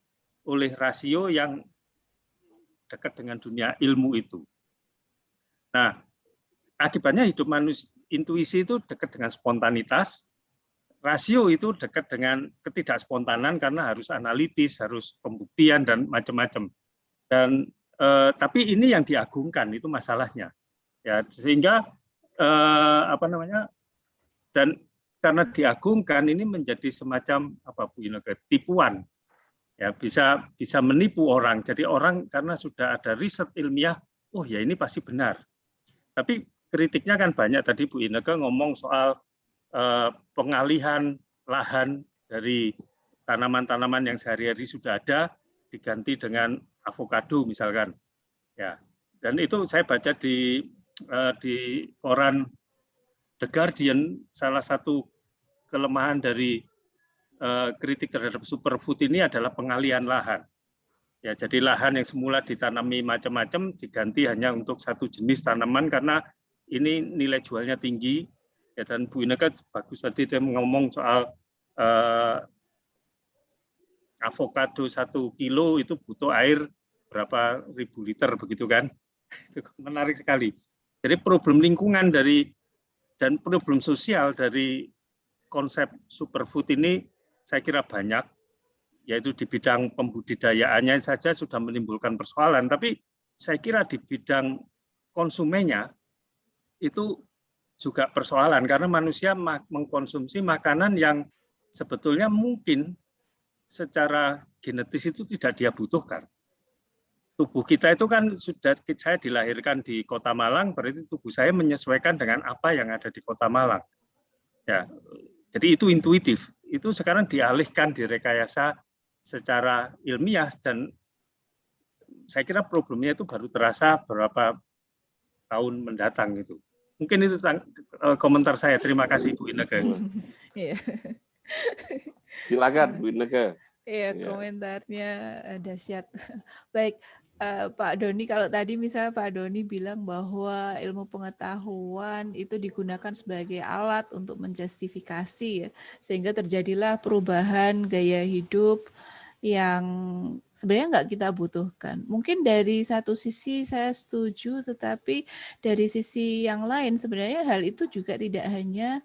oleh rasio yang dekat dengan dunia ilmu itu. Nah, akibatnya hidup manusia, intuisi itu dekat dengan spontanitas, rasio itu dekat dengan ketidakspontanan karena harus analitis, harus pembuktian dan macam-macam. Dan tapi ini yang diagungkan, itu masalahnya. Ya, sehingga dan karena diagungkan ini menjadi semacam tipuan. Ya, bisa menipu orang. Jadi orang karena sudah ada riset ilmiah, oh ya ini pasti benar. Tapi kritiknya kan banyak, tadi Bu Inneke ngomong soal pengalihan lahan dari tanaman-tanaman yang sehari-hari sudah ada diganti dengan avokado misalkan. Ya. Dan itu saya baca di koran The Guardian, salah satu kelemahan dari kritik terhadap superfood ini adalah pengalihan lahan. Ya, jadi lahan yang semula ditanami macam-macam diganti hanya untuk satu jenis tanaman karena ini nilai jualnya tinggi, ya, dan Bu Ineke bagus tadi dia ngomong soal avokado 1 kilo itu butuh air berapa ribu liter begitu kan. Itu menarik sekali. Jadi problem lingkungan dan problem sosial dari konsep superfood ini saya kira banyak, yaitu di bidang pembudidayaannya saja sudah menimbulkan persoalan, tapi saya kira di bidang konsumennya itu juga persoalan karena manusia mengkonsumsi makanan yang sebetulnya mungkin secara genetis itu tidak dia butuhkan. Tubuh kita itu kan sudah, saya dilahirkan di Kota Malang, berarti tubuh saya menyesuaikan dengan apa yang ada di Kota Malang. Ya, jadi itu intuitif. Itu sekarang dialihkan, direkayasa secara ilmiah, dan saya kira problemnya itu baru terasa beberapa tahun mendatang gitu. Mungkin itu komentar saya. Terima kasih Bu Ineke. Silakan Bu Ineke. Iya, komentarnya dahsyat. Baik, Pak Doni, kalau tadi misalnya Pak Doni bilang bahwa ilmu pengetahuan itu digunakan sebagai alat untuk menjustifikasi, ya, sehingga terjadilah perubahan gaya hidup yang sebenarnya nggak kita butuhkan. Mungkin dari satu sisi saya setuju, tetapi dari sisi yang lain sebenarnya hal itu juga tidak hanya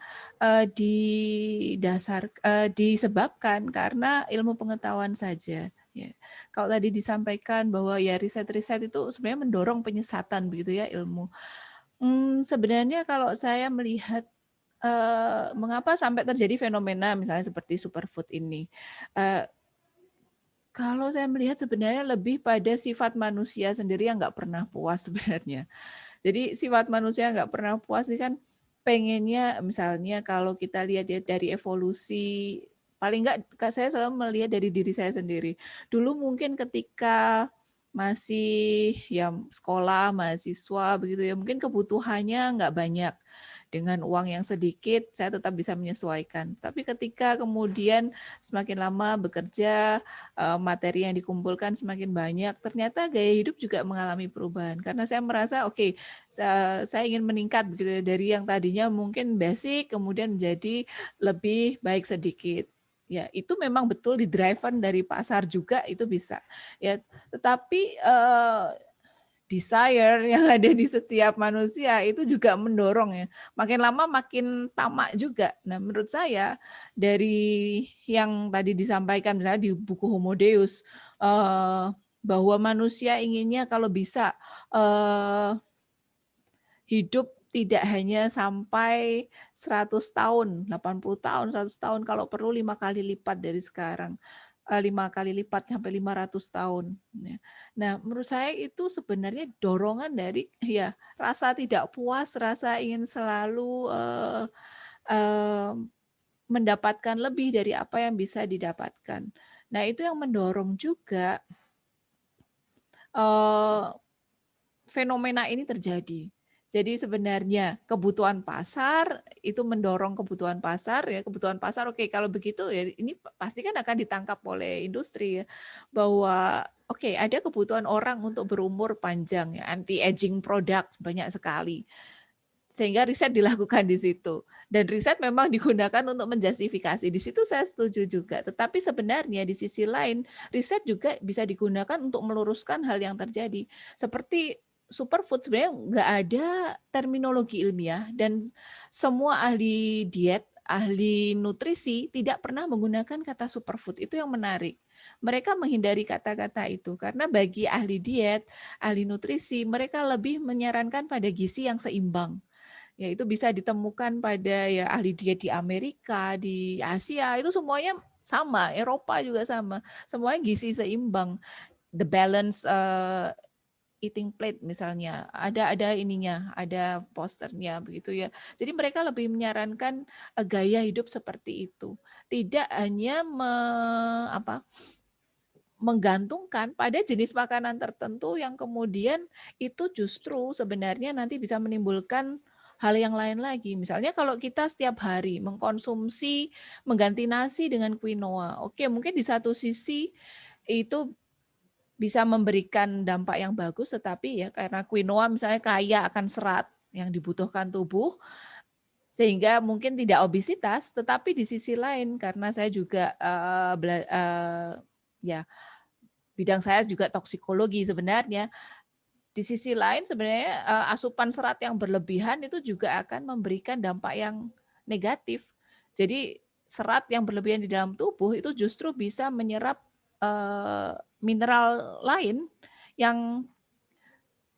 disebabkan karena ilmu pengetahuan saja. Ya. Kalau tadi disampaikan bahwa ya riset-riset itu sebenarnya mendorong penyesatan begitu ya ilmu. Sebenarnya kalau saya melihat mengapa sampai terjadi fenomena misalnya seperti superfood ini. Kalau saya melihat sebenarnya lebih pada sifat manusia sendiri yang nggak pernah puas sebenarnya. Jadi sifat manusia nggak pernah puas ini kan pengennya, misalnya kalau kita lihat ya dari evolusi, paling nggak saya selalu melihat dari diri saya sendiri. Dulu mungkin ketika masih ya sekolah, mahasiswa begitu ya, mungkin kebutuhannya nggak banyak. Dengan uang yang sedikit, saya tetap bisa menyesuaikan. Tapi ketika kemudian semakin lama bekerja, materi yang dikumpulkan semakin banyak, ternyata gaya hidup juga mengalami perubahan. Karena saya merasa, oke, saya ingin meningkat begitu dari yang tadinya mungkin basic, kemudian menjadi lebih baik sedikit. Ya, itu memang betul di driven dari pasar juga itu bisa. Ya, tetapi desire yang ada di setiap manusia itu juga mendorong ya. Makin lama makin tamak juga. Nah, menurut saya dari yang tadi disampaikan misalnya di buku Homo Deus, bahwa manusia inginnya kalau bisa hidup tidak hanya sampai 100 tahun, 80 tahun, 100 tahun, kalau perlu 5 kali lipat dari sekarang. 5 kali lipat sampai 500 tahun. Nah, menurut saya itu sebenarnya dorongan dari ya rasa tidak puas, rasa ingin selalu mendapatkan lebih dari apa yang bisa didapatkan. Nah, itu yang mendorong juga fenomena ini terjadi. Jadi sebenarnya kebutuhan pasar itu mendorong kebutuhan pasar ya, kebutuhan pasar oke, kalau begitu ya ini pasti kan akan ditangkap oleh industri ya, bahwa oke, ada kebutuhan orang untuk berumur panjang ya, anti aging product banyak sekali. Sehingga riset dilakukan di situ. Dan riset memang digunakan untuk menjustifikasi. Di situ saya setuju juga. Tetapi sebenarnya di sisi lain, riset juga bisa digunakan untuk meluruskan hal yang terjadi. Seperti superfood sebenarnya nggak ada terminologi ilmiah dan semua ahli diet, ahli nutrisi tidak pernah menggunakan kata superfood. Itu yang menarik. Mereka menghindari kata-kata itu karena bagi ahli diet, ahli nutrisi, mereka lebih menyarankan pada gizi yang seimbang. Ya, itu bisa ditemukan pada ya ahli diet di Amerika, di Asia, itu semuanya sama, Eropa juga sama. Semuanya gizi seimbang. The balance eating plate misalnya, ada ininya, ada posternya begitu ya. Jadi mereka lebih menyarankan gaya hidup seperti itu. Tidak hanya menggantungkan pada jenis makanan tertentu yang kemudian itu justru sebenarnya nanti bisa menimbulkan hal yang lain lagi. Misalnya kalau kita setiap hari mengkonsumsi, mengganti nasi dengan quinoa. Oke, mungkin di satu sisi itu bisa memberikan dampak yang bagus, tetapi ya karena quinoa misalnya kaya akan serat, yang dibutuhkan tubuh, sehingga mungkin tidak obesitas, tetapi di sisi lain karena saya juga ya bidang saya juga toksikologi sebenarnya. Di sisi lain sebenarnya asupan serat yang berlebihan itu juga akan memberikan dampak yang negatif. Jadi serat yang berlebihan di dalam tubuh itu justru bisa menyerap mineral lain yang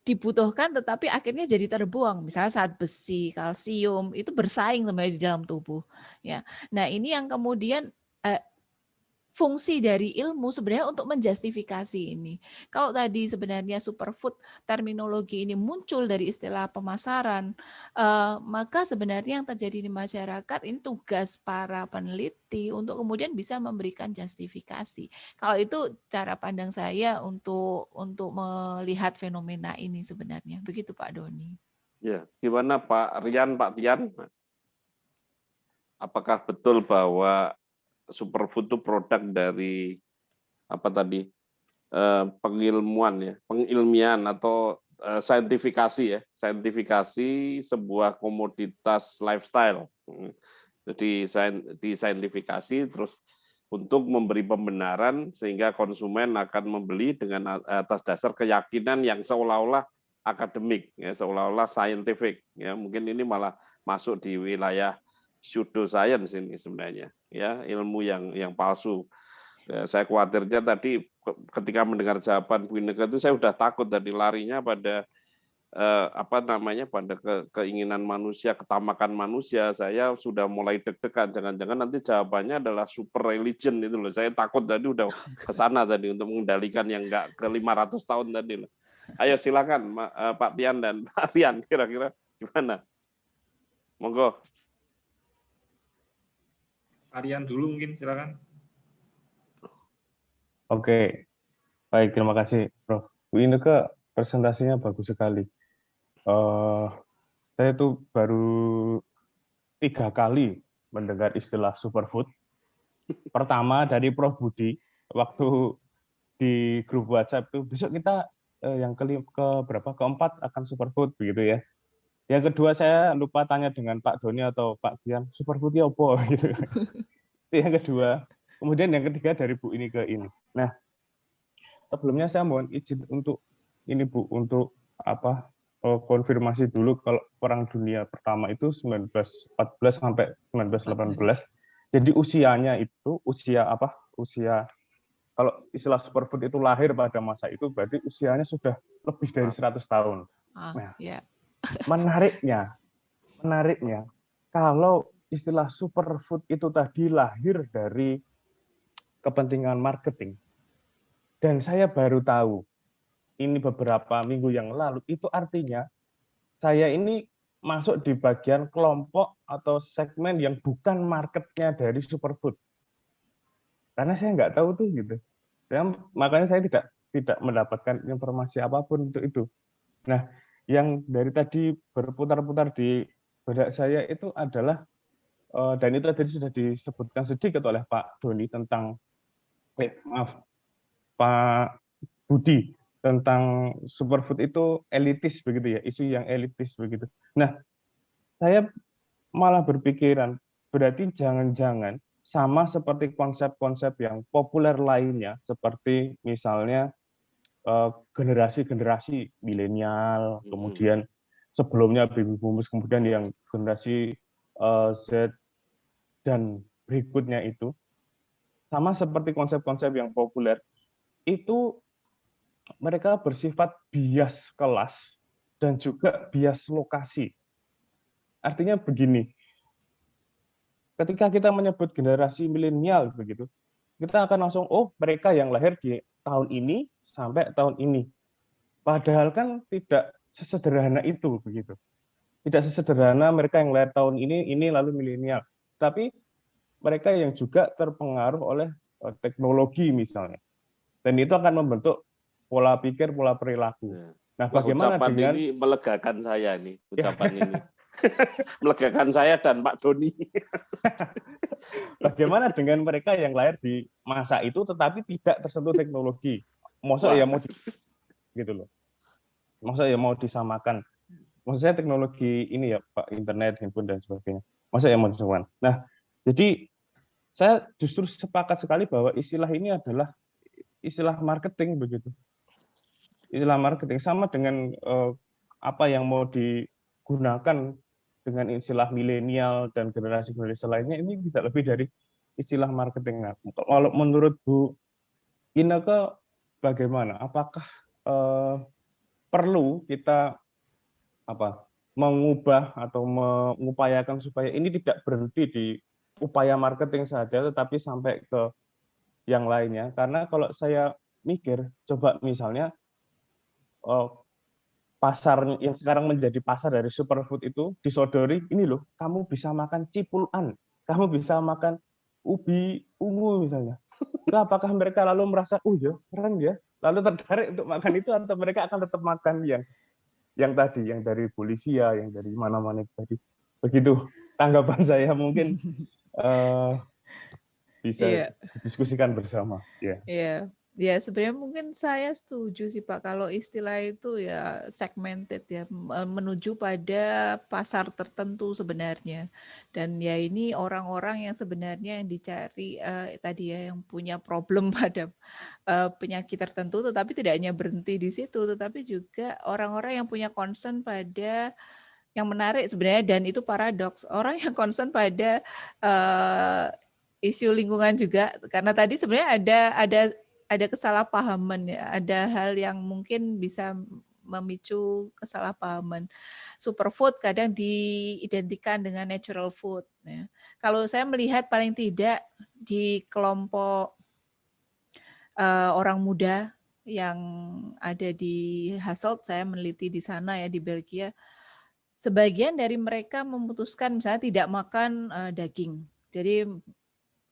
dibutuhkan tetapi akhirnya jadi terbuang. Misalnya saat besi, kalsium itu bersaing sebenarnya di dalam tubuh. Ya, nah ini yang kemudian fungsi dari ilmu sebenarnya untuk menjustifikasi ini. Kalau tadi sebenarnya superfood terminologi ini muncul dari istilah pemasaran, maka sebenarnya yang terjadi di masyarakat ini tugas para peneliti untuk kemudian bisa memberikan justifikasi. Kalau itu cara pandang saya untuk melihat fenomena ini sebenarnya. Begitu Pak Doni. Ya, gimana Pak Rian, Pak Tian? Apakah betul bahwa superfood itu produk dari apa tadi pengilmian atau saintifikasi sebuah komoditas lifestyle. Jadi disaintifikasi terus untuk memberi pembenaran sehingga konsumen akan membeli dengan atas dasar keyakinan yang seolah-olah akademik, ya, seolah-olah scientific. Ya, mungkin ini malah masuk di wilayah pseudoscience ini sebenarnya, ya, ilmu yang palsu. Ya, saya khawatirnya tadi ketika mendengar jawaban Bu Inneke itu saya sudah takut tadi larinya pada pada keinginan manusia, ketamakan manusia. Saya sudah mulai deg-degan, jangan-jangan nanti jawabannya adalah super religion itu loh. Saya takut tadi udah ke sana tadi untuk mengendalikan yang enggak ke 500 tahun tadi loh. Ayo silakan Pak Tian dan Pak Rian, kira-kira gimana? Monggo. Rian dulu mungkin, silakan. Oke, baik, terima kasih, Prof. Bu Inneke presentasinya bagus sekali. Saya tuh baru 3 kali mendengar istilah superfood. Pertama dari Prof. Budi, waktu di grup WhatsApp tuh, besok kita yang keempat akan superfood, begitu ya. Yang kedua saya lupa tanya dengan Pak Doni atau Pak Dian, superfoodnya apa gitu. Itu yang kedua. Kemudian yang ketiga dari Bu Inneke ini. Nah, sebelumnya saya mohon izin untuk ini Bu, untuk konfirmasi dulu kalau Perang Dunia Pertama itu 1914 sampai 1918. Jadi usianya itu usia kalau istilah superfood itu lahir pada masa itu berarti usianya sudah lebih dari 100 tahun. Nah, menariknya kalau istilah superfood itu tadi lahir dari kepentingan marketing. Dan saya baru tahu ini beberapa minggu yang lalu, itu artinya saya ini masuk di bagian kelompok atau segmen yang bukan marketnya dari superfood. Karena saya nggak tahu tuh gitu. Dan makanya saya tidak mendapatkan informasi apapun untuk itu. Nah, yang dari tadi berputar-putar di benak saya itu adalah, dan itu tadi sudah disebutkan sedikit oleh Pak Doni tentang, Pak Budi, tentang superfood itu elitis begitu ya, isu yang elitis begitu. Nah, saya malah berpikiran, berarti jangan-jangan sama seperti konsep-konsep yang populer lainnya, seperti misalnya generasi-generasi milenial, kemudian sebelumnya baby boomers, kemudian yang generasi Z dan berikutnya itu, sama seperti konsep-konsep yang populer, itu mereka bersifat bias kelas dan juga bias lokasi. Artinya begini, ketika kita menyebut generasi milenial begitu, kita akan langsung, oh mereka yang lahir di tahun ini sampai tahun ini. Padahal kan tidak sesederhana itu begitu. Tidak sesederhana mereka yang lahir tahun ini lalu milenial. Tapi mereka yang juga terpengaruh oleh teknologi misalnya. Dan itu akan membentuk pola pikir, pola perilaku. Nah, bagaimana ucapan dengan ini melegakan saya nih, ucapan ini. Melegakan saya dan Pak Doni. Bagaimana dengan mereka yang lahir di masa itu tetapi tidak tersentuh teknologi? Masa ya mau gitu loh. Masa ya mau disamakan. maksud saya teknologi ini ya Pak, internet, handphone dan sebagainya. Masa yang mau. Nah, jadi saya justru sepakat sekali bahwa istilah ini adalah istilah marketing begitu. Istilah marketing sama dengan apa yang mau digunakan dengan istilah milenial dan generasi-generasi lainnya, ini tidak lebih dari istilah marketing. Nah, kalau menurut Bu Inneke bagaimana? Apakah perlu kita mengubah atau mengupayakan supaya ini tidak berhenti di upaya marketing saja, tetapi sampai ke yang lainnya? Karena kalau saya mikir, coba misalnya pasar yang sekarang menjadi pasar dari superfood itu disodori, ini loh, kamu bisa makan cipulan, kamu bisa makan ubi ungu misalnya. Itu apakah mereka lalu merasa, oh ya keren ya, lalu tertarik untuk makan itu, atau mereka akan tetap makan yang tadi, yang dari Bolivia, yang dari mana-mana tadi. Begitu tanggapan saya, mungkin bisa Iya. didiskusikan bersama. Ya. Iya, ya sebenarnya mungkin saya setuju sih Pak kalau istilah itu ya segmented ya menuju pada pasar tertentu sebenarnya. Dan ya ini orang-orang yang sebenarnya yang dicari tadi ya yang punya problem pada penyakit tertentu, tetapi tidak hanya berhenti di situ, tetapi juga orang-orang yang punya concern pada yang menarik sebenarnya, dan itu paradoks, orang yang concern pada isu lingkungan juga, karena tadi sebenarnya ada kesalahpahaman ya, ada hal yang mungkin bisa memicu kesalahpahaman. Superfood kadang diidentikan dengan natural food. Ya. Kalau saya melihat paling tidak di kelompok orang muda yang ada di Hasselt, saya meneliti di sana ya di Belgia, sebagian dari mereka memutuskan misalnya tidak makan daging. Jadi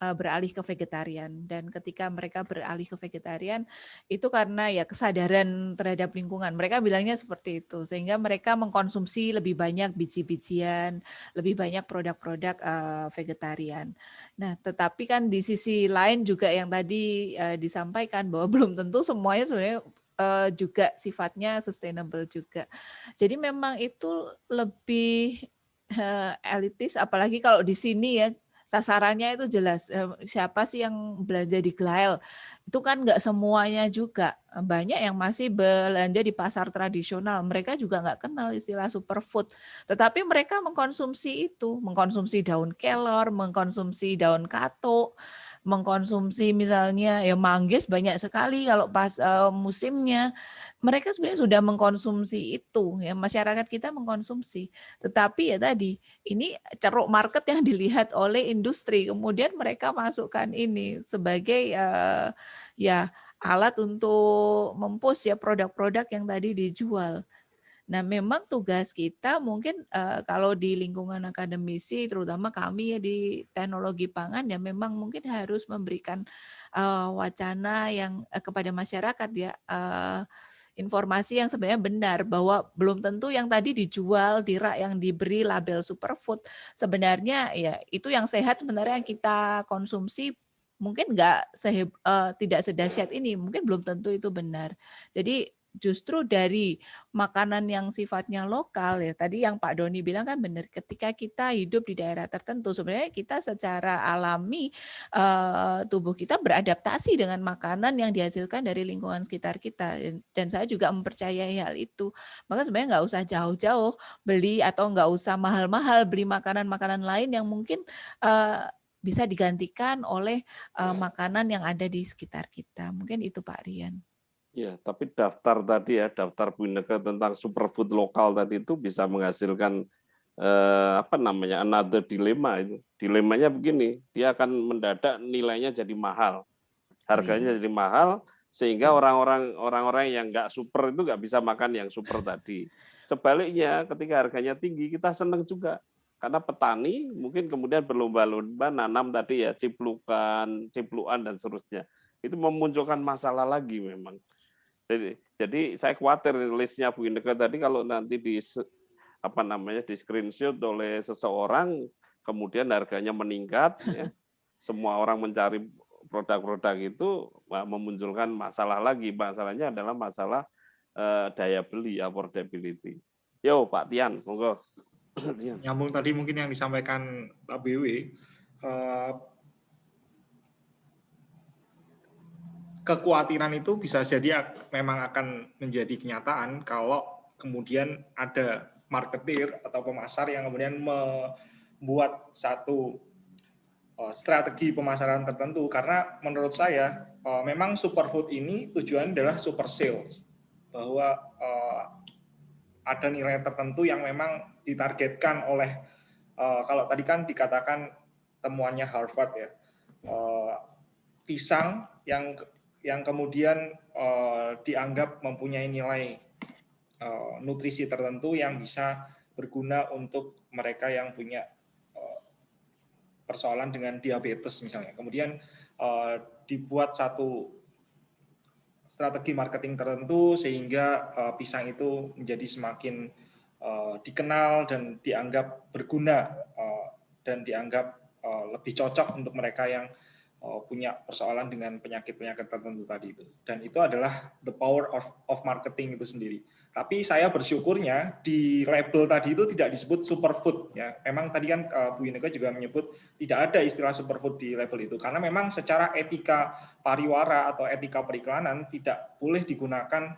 beralih ke vegetarian, dan ketika mereka beralih ke vegetarian itu karena ya kesadaran terhadap lingkungan. Mereka bilangnya seperti itu, sehingga mereka mengkonsumsi lebih banyak biji-bijian, lebih banyak produk-produk vegetarian. Nah, tetapi kan di sisi lain juga yang tadi disampaikan bahwa belum tentu semuanya sebenarnya juga sifatnya sustainable juga. Jadi memang itu lebih elitis, apalagi kalau di sini ya sasarannya itu jelas. Siapa sih yang belanja di Glael? Itu kan nggak semuanya juga. Banyak yang masih belanja di pasar tradisional. Mereka juga nggak kenal istilah superfood. Tetapi mereka mengkonsumsi itu. Mengkonsumsi daun kelor, mengkonsumsi daun katuk, mengkonsumsi misalnya ya manggis banyak sekali kalau pas musimnya. Mereka sebenarnya sudah mengkonsumsi itu, ya masyarakat kita mengkonsumsi. Tetapi ya tadi ini ceruk market yang dilihat oleh industri, kemudian mereka masukkan ini sebagai ya alat untuk mempush ya produk-produk yang tadi dijual. Nah, memang tugas kita mungkin kalau di lingkungan akademisi, terutama kami ya di teknologi pangan, ya memang mungkin harus memberikan wacana yang kepada masyarakat ya, informasi yang sebenarnya benar, bahwa belum tentu yang tadi dijual di rak yang diberi label superfood sebenarnya ya itu yang sehat, sebenarnya yang kita konsumsi mungkin tidak sedahsyat ini, mungkin belum tentu itu benar. Jadi justru dari makanan yang sifatnya lokal ya, tadi yang Pak Doni bilang kan benar, ketika kita hidup di daerah tertentu sebenarnya kita secara alami tubuh kita beradaptasi dengan makanan yang dihasilkan dari lingkungan sekitar kita, dan saya juga mempercayai hal itu. Maka sebenarnya nggak usah jauh-jauh beli atau nggak usah mahal-mahal beli makanan-makanan lain yang mungkin bisa digantikan oleh makanan yang ada di sekitar kita. Mungkin itu Pak Rian. Ya, tapi daftar tadi ya, daftar Bu Inneke tentang superfood lokal tadi itu bisa menghasilkan another dilema itu. Dilemanya begini, dia akan mendadak nilainya jadi mahal, harganya jadi mahal, sehingga orang-orang yang nggak super itu nggak bisa makan yang super tadi. Sebaliknya, ketika harganya tinggi, kita senang juga. Karena petani mungkin kemudian berlomba-lomba nanam tadi ya, ciplukan dan seterusnya. Itu memunculkan masalah lagi memang. Jadi saya khawatir listnya Bu Inneke tadi kalau nanti di screenshot oleh seseorang, kemudian harganya meningkat, ya, semua orang mencari produk-produk itu memunculkan masalah lagi. Masalahnya adalah masalah daya beli, affordability. Yo, Pak Tian, monggo. Nyambung tadi mungkin yang disampaikan Pak BW, kekhawatiran itu bisa jadi memang akan menjadi kenyataan kalau kemudian ada marketer atau pemasar yang kemudian membuat satu strategi pemasaran tertentu, karena menurut saya memang superfood ini tujuannya adalah super sales, bahwa ada nilai tertentu yang memang ditargetkan oleh kalau tadi kan dikatakan temuannya Harvard ya, pisang yang kemudian dianggap mempunyai nilai nutrisi tertentu yang bisa berguna untuk mereka yang punya persoalan dengan diabetes misalnya. Kemudian dibuat satu strategi marketing tertentu sehingga pisang itu menjadi semakin dikenal dan dianggap berguna dan dianggap lebih cocok untuk mereka yang punya persoalan dengan penyakit-penyakit tertentu tadi itu. Dan itu adalah the power of marketing itu sendiri. Tapi saya bersyukurnya di label tadi itu tidak disebut superfood ya. Memang tadi kan Bu Inneke juga menyebut tidak ada istilah superfood di label itu karena memang secara etika pariwara atau etika periklanan tidak boleh digunakan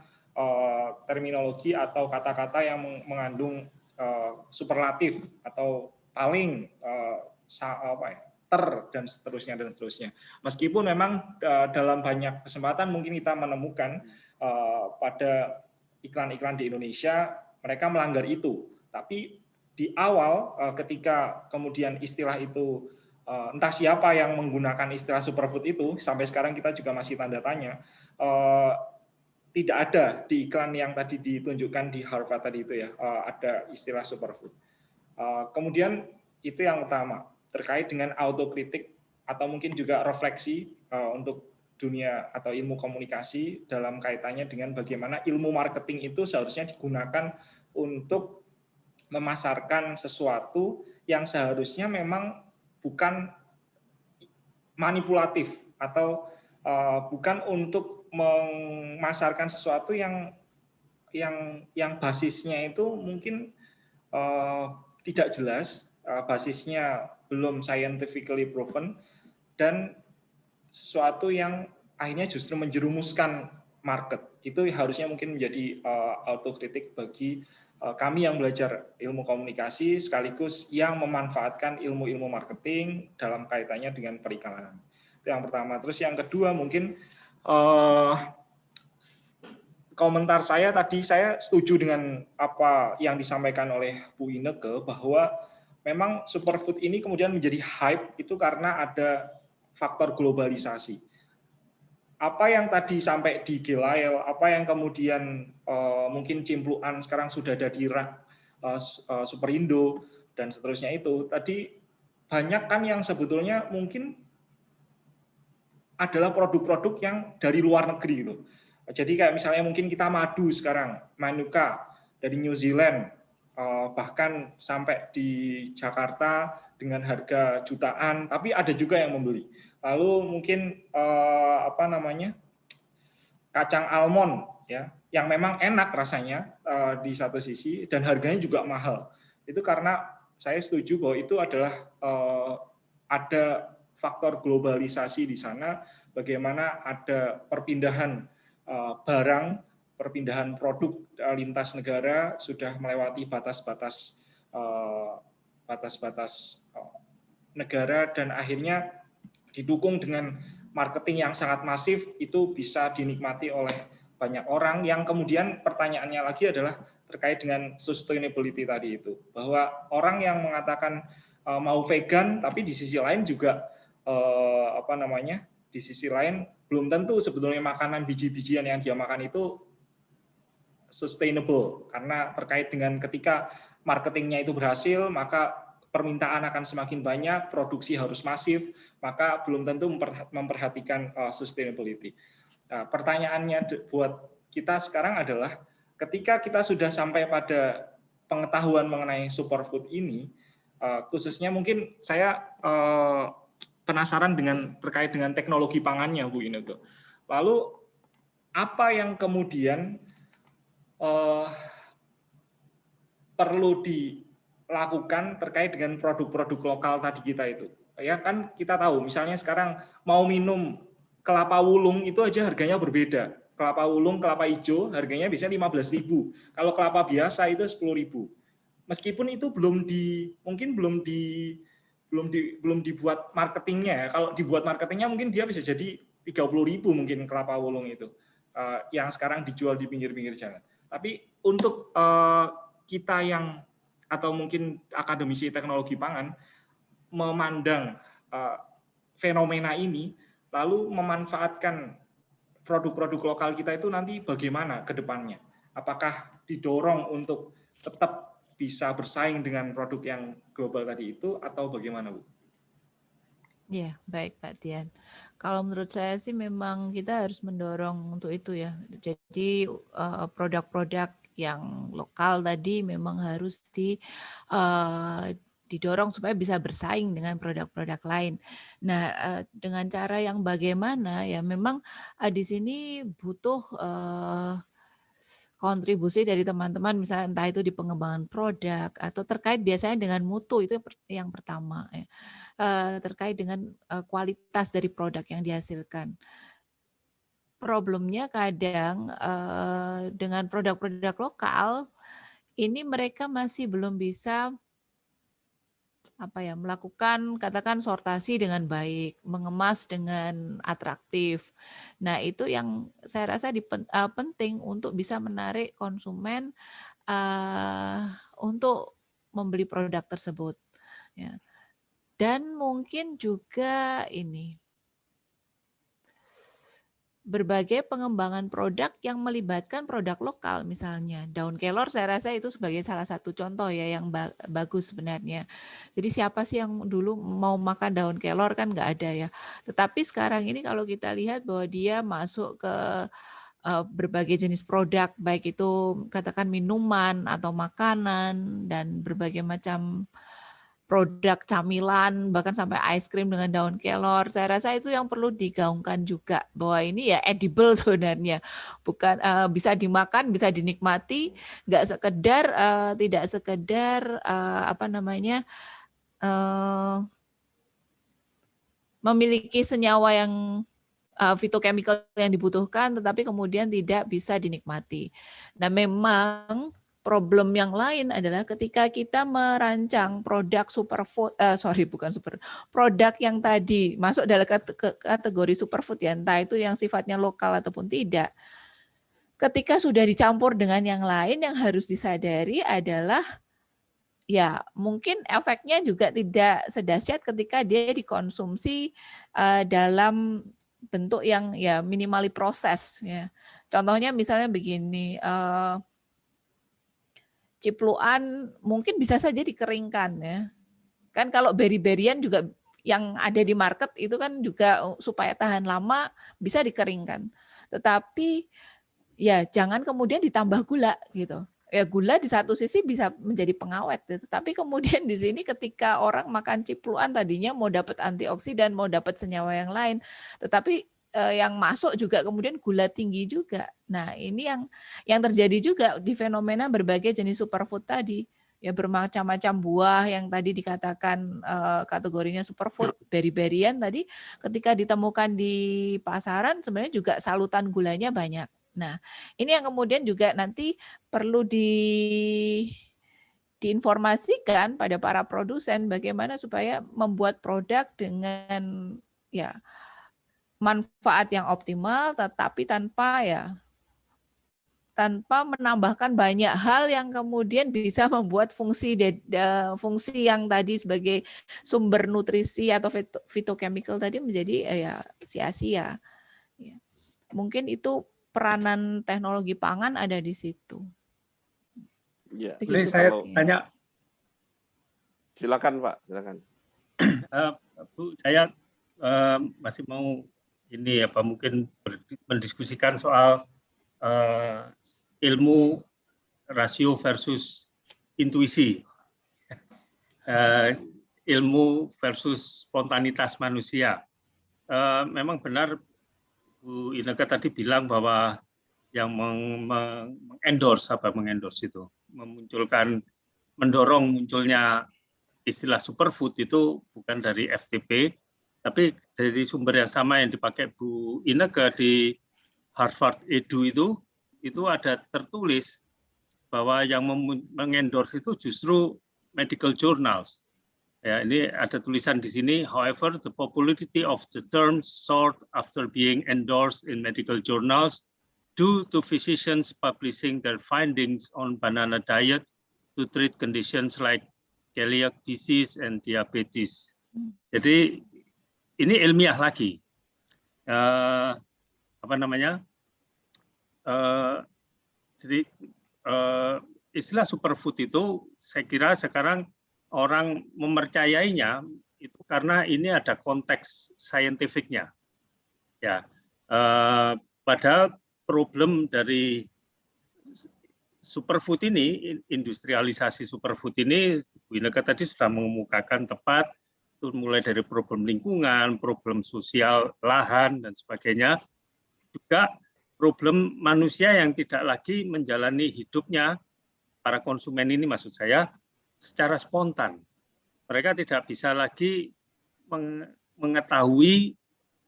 terminologi atau kata-kata yang mengandung superlatif atau paling dan seterusnya. Meskipun memang dalam banyak kesempatan mungkin kita menemukan pada iklan-iklan di Indonesia mereka melanggar itu. Tapi di awal ketika kemudian istilah itu entah siapa yang menggunakan istilah superfood itu, sampai sekarang kita juga masih tanda tanya, tidak ada di iklan yang tadi ditunjukkan di Harvard tadi itu ya, ada istilah superfood. Kemudian itu yang utama, terkait dengan autokritik atau mungkin juga refleksi untuk dunia atau ilmu komunikasi dalam kaitannya dengan bagaimana ilmu marketing itu seharusnya digunakan untuk memasarkan sesuatu yang seharusnya memang bukan manipulatif atau bukan untuk memasarkan sesuatu yang basisnya itu mungkin tidak jelas, basisnya belum scientifically proven, dan sesuatu yang akhirnya justru menjerumuskan market. Itu harusnya mungkin menjadi autokritik bagi kami yang belajar ilmu komunikasi sekaligus yang memanfaatkan ilmu-ilmu marketing dalam kaitannya dengan periklanan. Itu yang pertama. Terus yang kedua mungkin komentar saya tadi, saya setuju dengan apa yang disampaikan oleh Bu Inneke bahwa memang superfood ini kemudian menjadi hype itu karena ada faktor globalisasi. Apa yang tadi sampai di Gilael, apa yang kemudian mungkin Cimpluan sekarang sudah ada di Superindo dan seterusnya itu, tadi banyak kan yang sebetulnya mungkin adalah produk-produk yang dari luar negeri gitu. Jadi kayak misalnya mungkin kita madu sekarang, Manuka dari New Zealand, bahkan sampai di Jakarta dengan harga jutaan, tapi ada juga yang membeli. Lalu mungkin kacang almond ya, yang memang enak rasanya di satu sisi dan harganya juga mahal. Itu karena saya setuju bahwa itu adalah ada faktor globalisasi di sana, bagaimana ada perpindahan barang, perpindahan produk lintas negara sudah melewati batas-batas negara dan akhirnya didukung dengan marketing yang sangat masif, itu bisa dinikmati oleh banyak orang. Yang kemudian pertanyaannya lagi adalah terkait dengan sustainability tadi itu, bahwa orang yang mengatakan mau vegan tapi di sisi lain juga di sisi lain belum tentu sebetulnya makanan biji-bijian yang dia makan itu sustainable, karena terkait dengan ketika marketingnya itu berhasil, maka permintaan akan semakin banyak, produksi harus masif, maka belum tentu memperhatikan sustainability. Nah, pertanyaannya buat kita sekarang adalah ketika kita sudah sampai pada pengetahuan mengenai superfood ini, khususnya mungkin saya penasaran terkait dengan teknologi pangannya, Bu Inneke. Lalu apa yang kemudian perlu dilakukan terkait dengan produk-produk lokal tadi kita itu. Ya kan kita tahu misalnya sekarang mau minum kelapa wulung itu aja harganya berbeda. Kelapa wulung, kelapa hijau harganya biasanya 15.000. Kalau kelapa biasa itu 10.000. Meskipun itu mungkin belum dibuat marketingnya ya. Kalau dibuat marketingnya mungkin dia bisa jadi 30.000 mungkin kelapa wulung itu yang sekarang dijual di pinggir-pinggir jalan. Tapi untuk kita yang atau mungkin akademisi teknologi pangan memandang fenomena ini lalu memanfaatkan produk-produk lokal kita itu nanti bagaimana ke depannya? Apakah didorong untuk tetap bisa bersaing dengan produk yang global tadi itu atau bagaimana, Bu? Ya, baik Pak Tian. Kalau menurut saya sih memang kita harus mendorong untuk itu ya. Jadi produk-produk yang lokal tadi memang harus didorong supaya bisa bersaing dengan produk-produk lain. Nah, dengan cara yang bagaimana ya memang di sini butuh kontribusi dari teman-teman misalnya entah itu di pengembangan produk atau terkait biasanya dengan mutu itu yang pertama ya. Terkait dengan kualitas dari produk yang dihasilkan. Problemnya kadang dengan produk-produk lokal ini mereka masih belum bisa melakukan katakan sortasi dengan baik, mengemas dengan atraktif. Nah, itu yang saya rasa penting untuk bisa menarik konsumen untuk membeli produk tersebut. Ya. Dan mungkin juga ini berbagai pengembangan produk yang melibatkan produk lokal, misalnya daun kelor saya rasa itu sebagai salah satu contoh ya yang bagus sebenarnya. Jadi siapa sih yang dulu mau makan daun kelor kan nggak ada ya. Tetapi sekarang ini kalau kita lihat bahwa dia masuk ke berbagai jenis produk, baik itu katakan minuman atau makanan dan berbagai macam produk camilan, bahkan sampai ice cream dengan daun kelor. Saya rasa itu yang perlu digaungkan juga, bahwa ini ya edible sebenarnya, bukan bisa dimakan, bisa dinikmati, nggak sekedar tidak sekedar memiliki senyawa yang fitochemical yang dibutuhkan, tetapi kemudian tidak bisa dinikmati. Nah, memang problem yang lain adalah ketika kita merancang produk produk yang tadi masuk dalam kategori superfood ya, entah itu yang sifatnya lokal ataupun tidak. Ketika sudah dicampur dengan yang lain, yang harus disadari adalah ya mungkin efeknya juga tidak sedahsyat ketika dia dikonsumsi dalam bentuk yang ya minimali proses ya. Contohnya misalnya begini, cipluan mungkin bisa saja dikeringkan ya. Kan kalau beri-berian juga yang ada di market itu kan juga supaya tahan lama bisa dikeringkan. Tetapi ya jangan kemudian ditambah gula gitu. Ya gula di satu sisi bisa menjadi pengawet, tetapi kemudian di sini ketika orang makan cipluan tadinya mau dapat antioksidan, mau dapat senyawa yang lain, tetapi yang masuk juga kemudian gula tinggi juga. Nah, ini yang terjadi juga di fenomena berbagai jenis superfood tadi. Ya bermacam-macam buah yang tadi dikatakan kategorinya superfood, beri-berian tadi ketika ditemukan di pasaran sebenarnya juga salutan gulanya banyak. Nah, ini yang kemudian juga nanti perlu diinformasikan pada para produsen bagaimana supaya membuat produk dengan ya manfaat yang optimal, tetapi tanpa menambahkan banyak hal yang kemudian bisa membuat fungsi yang tadi sebagai sumber nutrisi atau fitochemical tadi menjadi ya sia-sia. Ya. Mungkin itu peranan teknologi pangan ada di situ. Ya. Boleh saya tanya? Silakan Pak, silakan. Bu, saya masih mau ini mungkin mendiskusikan soal ilmu rasio versus intuisi, ilmu versus spontanitas manusia. Memang benar Bu Inneke tadi bilang bahwa yang mengendorse itu memunculkan mendorong munculnya istilah superfood itu bukan dari FTP, tapi dari sumber yang sama yang dipakai Bu Inneke di Harvard Edu itu ada tertulis bahwa yang mengendorse itu justru medical journals. Ya, ini ada tulisan di sini, however, the popularity of the term sought after being endorsed in medical journals due to physicians publishing their findings on banana diet to treat conditions like celiac disease and diabetes. Jadi ini ilmiah lagi. Jadi istilah superfood itu saya kira sekarang orang mempercayainya itu karena ini ada konteks saintifiknya. Ya, padahal problem dari superfood ini, industrialisasi superfood ini, Bu Inneke tadi sudah mengemukakan tepat, itu mulai dari problem lingkungan, problem sosial lahan dan sebagainya, juga problem manusia yang tidak lagi menjalani hidupnya, para konsumen ini maksud saya, secara spontan. Mereka tidak bisa lagi mengetahui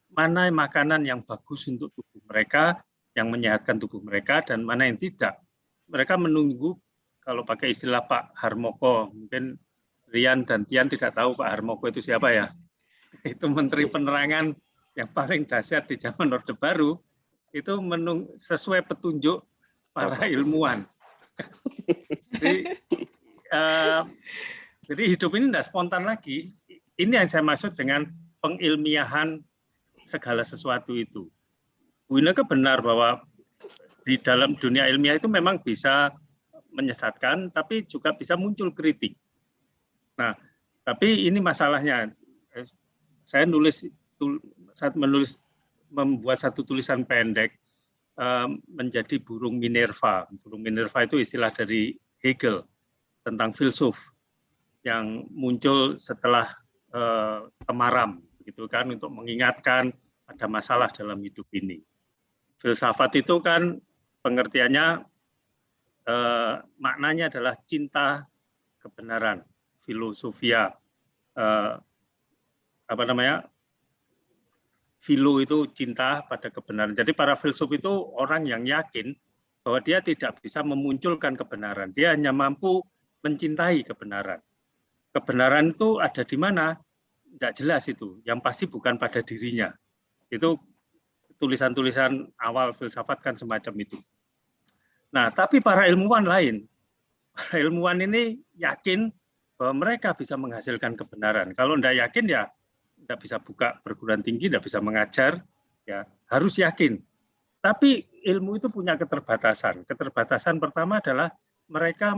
mana makanan yang bagus untuk tubuh mereka, yang menyehatkan tubuh mereka, dan mana yang tidak. Mereka menunggu, kalau pakai istilah Pak Harmoko, mungkin Rian dan Tian tidak tahu Pak Harmoko itu siapa ya. Itu Menteri Penerangan yang paling dahsyat di zaman Orde Baru, itu sesuai petunjuk para ilmuwan. Jadi hidup ini tidak spontan lagi. Ini yang saya maksud dengan pengilmiahan segala sesuatu itu. Bu Inneke benar bahwa di dalam dunia ilmiah itu memang bisa menyesatkan, tapi juga bisa muncul kritik. Nah, tapi ini masalahnya. Saya membuat satu tulisan pendek menjadi burung Minerva. Burung Minerva itu istilah dari Hegel tentang filsuf yang muncul setelah temaram, gitu kan, untuk mengingatkan ada masalah dalam hidup ini. Filsafat itu kan pengertiannya maknanya adalah cinta kebenaran, filosofia, Philo itu cinta pada kebenaran. Jadi para filsuf itu orang yang yakin bahwa dia tidak bisa memunculkan kebenaran. Dia hanya mampu mencintai kebenaran. Kebenaran itu ada di mana? Tidak jelas itu. Yang pasti bukan pada dirinya. Itu tulisan-tulisan awal filsafat kan semacam itu. Nah, tapi para ilmuwan lain. Para ilmuwan ini yakin bahwa mereka bisa menghasilkan kebenaran. Kalau tidak yakin ya tidak bisa buka perguruan tinggi, tidak bisa mengajar, ya harus yakin. Tapi ilmu itu punya keterbatasan. Keterbatasan pertama adalah mereka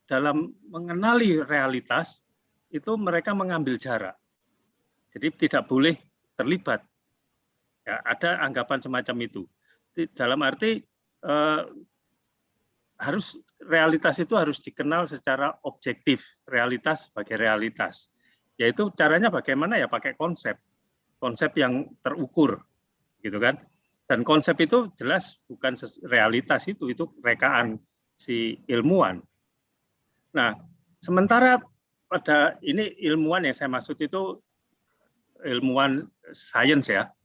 dalam mengenali realitas itu mereka mengambil jarak. Jadi tidak boleh terlibat. Ya, ada anggapan semacam itu. Dalam arti realitas itu harus dikenal secara objektif. Realitas sebagai realitas. Yaitu caranya bagaimana ya pakai konsep yang terukur, gitu kan? Dan konsep itu jelas bukan realitas itu rekaan si ilmuwan. Nah, sementara pada ini ilmuwan yang saya maksud itu ilmuwan sains ya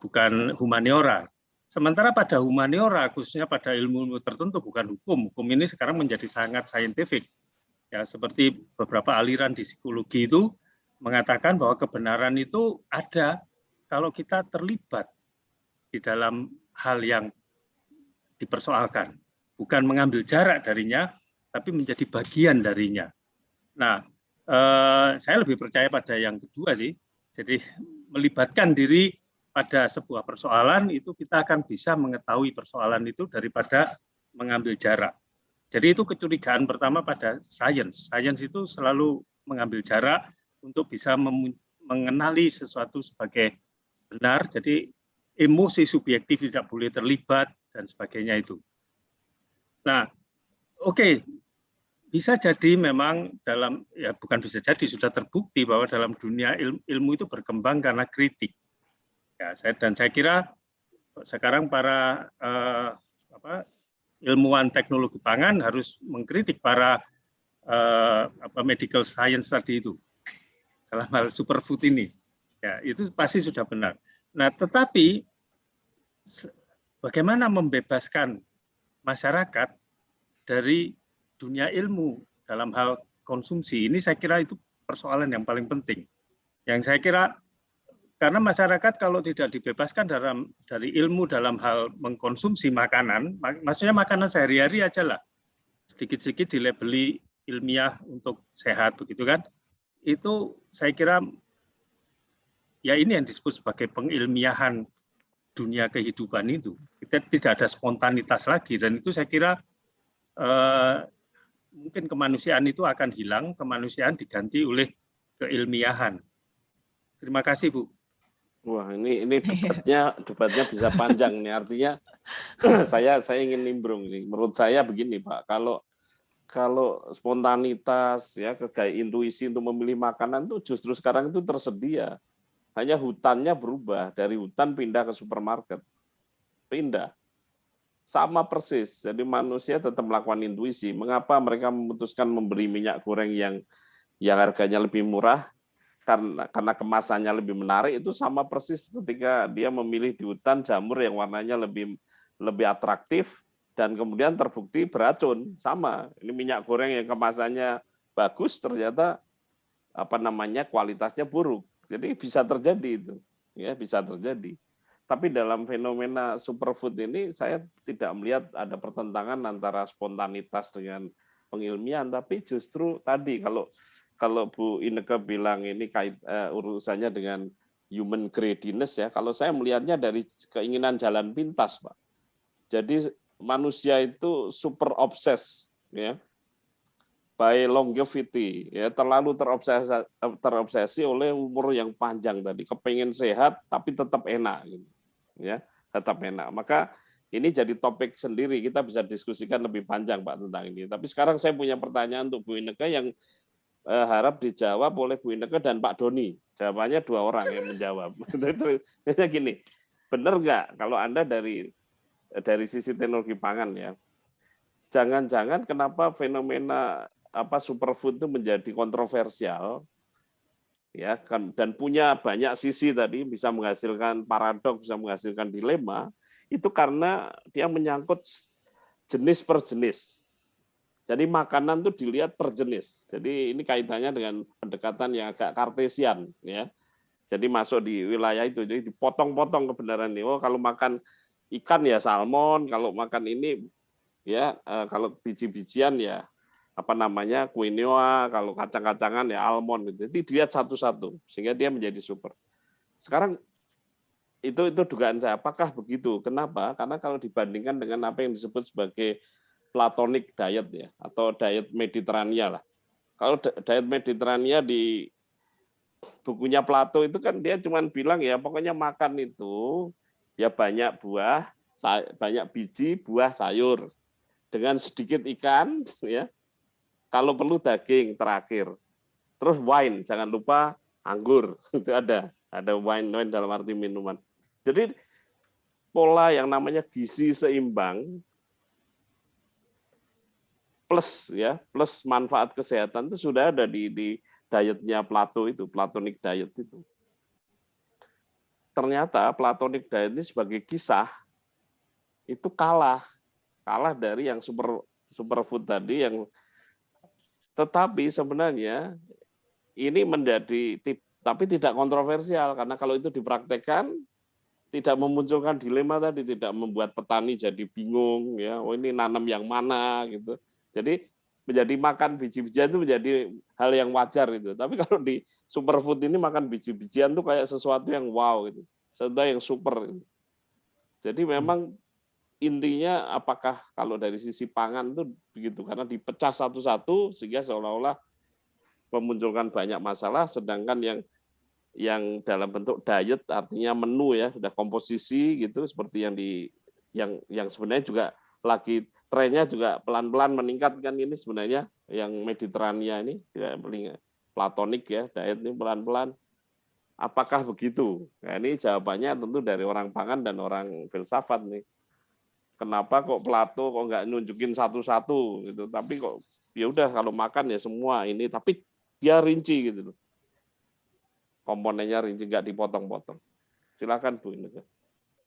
bukan humaniora. Sementara pada humaniora khususnya pada ilmu tertentu bukan hukum ini sekarang menjadi sangat saintifik. Ya, seperti beberapa aliran di psikologi itu mengatakan bahwa kebenaran itu ada kalau kita terlibat di dalam hal yang dipersoalkan. Bukan mengambil jarak darinya, tapi menjadi bagian darinya. Nah, saya lebih percaya pada yang kedua sih. Jadi melibatkan diri pada sebuah persoalan itu kita akan bisa mengetahui persoalan itu daripada mengambil jarak. Jadi itu kecurigaan pertama pada sains. Sains itu selalu mengambil jarak untuk bisa mengenali sesuatu sebagai benar. Jadi emosi subjektif tidak boleh terlibat dan sebagainya itu. Nah, oke. Bisa jadi memang bukan bisa jadi, sudah terbukti bahwa dalam dunia ilmu itu berkembang karena kritik. Ya, saya kira sekarang para ilmuwan teknologi pangan harus mengkritik para medical science tadi itu dalam hal superfood ini, ya itu pasti sudah benar. Nah, tetapi bagaimana membebaskan masyarakat dari dunia ilmu dalam hal konsumsi ini, saya kira itu persoalan yang paling penting. Yang saya kira karena masyarakat kalau tidak dibebaskan dari ilmu dalam hal mengkonsumsi makanan, maksudnya makanan sehari-hari aja lah, sedikit-sedikit dilabeli ilmiah untuk sehat begitu kan, itu saya kira ya ini yang disebut sebagai pengilmiahan dunia kehidupan itu. Kita tidak ada spontanitas lagi, dan itu saya kira mungkin kemanusiaan itu akan hilang, kemanusiaan diganti oleh keilmiahan. Terima kasih, Bu. Wah, ini debatnya bisa panjang nih. Artinya saya ingin nimbrung nih. Menurut saya begini, Pak, kalau spontanitas ya, kayak intuisi untuk memilih makanan itu justru sekarang itu tersedia. Hanya hutannya berubah, dari hutan pindah ke supermarket. Pindah. Sama persis. Jadi manusia tetap melakukan intuisi. Mengapa mereka memutuskan memberi minyak goreng yang harganya lebih murah? Karena kemasannya lebih menarik, itu sama persis ketika dia memilih di hutan jamur yang warnanya lebih atraktif dan kemudian terbukti beracun. Sama, ini minyak goreng yang kemasannya bagus ternyata kualitasnya buruk. Jadi bisa terjadi itu, ya bisa terjadi. Tapi dalam fenomena superfood ini saya tidak melihat ada pertentangan antara spontanitas dengan pengilmian, tapi justru tadi kalau Bu Inneke bilang ini urusannya dengan human greediness ya. Kalau saya melihatnya dari keinginan jalan pintas, Pak. Jadi manusia itu super obses ya. By longevity ya, terlalu terobsesi oleh umur yang panjang tadi, kepengen sehat tapi tetap enak gitu. Ya, tetap enak. Maka ini jadi topik sendiri, kita bisa diskusikan lebih panjang Pak tentang ini. Tapi sekarang saya punya pertanyaan untuk Bu Inneke yang harap dijawab oleh Bu Inneke dan Pak Doni. Jawabannya 2 orang yang menjawab. Itu gini, benar nggak kalau Anda dari sisi teknologi pangan ya, jangan-jangan kenapa fenomena superfood itu menjadi kontroversial ya kan, dan punya banyak sisi tadi, bisa menghasilkan paradoks, bisa menghasilkan dilema, itu karena dia menyangkut jenis per jenis. Jadi makanan itu dilihat per jenis. Jadi ini kaitannya dengan pendekatan yang agak kartesian, ya. Jadi masuk di wilayah itu, jadi dipotong-potong kebenaran ini. Oh, kalau makan ikan ya salmon, kalau makan ini ya kalau biji-bijian ya quinoa, kalau kacang-kacangan ya almond. Jadi dilihat satu-satu sehingga dia menjadi super. Sekarang itu dugaan saya. Apakah begitu? Kenapa? Karena kalau dibandingkan dengan apa yang disebut sebagai Platonic diet ya, atau diet Mediterania lah. Kalau diet Mediterania di bukunya Plato itu kan dia cuma bilang ya pokoknya makan itu ya banyak buah, banyak biji, buah, sayur dengan sedikit ikan ya. Kalau perlu daging terakhir. Terus wine, jangan lupa anggur. Itu ada wine dalam arti minuman. Jadi pola yang namanya gizi seimbang plus manfaat kesehatan itu sudah ada di dietnya Plato itu, Platonic diet itu. Ternyata Platonic diet ini sebagai kisah itu kalah dari yang superfood tadi, yang tetapi sebenarnya ini menjadi tapi tidak kontroversial, karena kalau itu dipraktekkan tidak memunculkan dilema tadi, tidak membuat petani jadi bingung ya, oh ini nanam yang mana gitu. Jadi menjadi makan biji-bijian itu menjadi hal yang wajar gitu. Tapi kalau di superfood ini makan biji-bijian tuh kayak sesuatu yang wow gitu, sesuatu yang super gitu. Jadi memang intinya apakah kalau dari sisi pangan itu begitu, karena dipecah satu-satu sehingga seolah-olah memunculkan banyak masalah, sedangkan yang dalam bentuk diet artinya menu ya, sudah komposisi gitu, seperti yang sebenarnya juga lagi trennya juga pelan-pelan meningkat kan, ini sebenarnya yang Mediterania ini ya, Platonik ya, diet ini pelan-pelan. Apakah begitu? Nah, ini jawabannya tentu dari orang pangan dan orang filsafat nih. kenapa kok Plato kok nggak nunjukin satu-satu gitu, tapi kok ya udah kalau makan ya semua ini, tapi dia rinci gitu loh. Komponennya rinci, nggak dipotong-potong. Silakan Bu Ineke.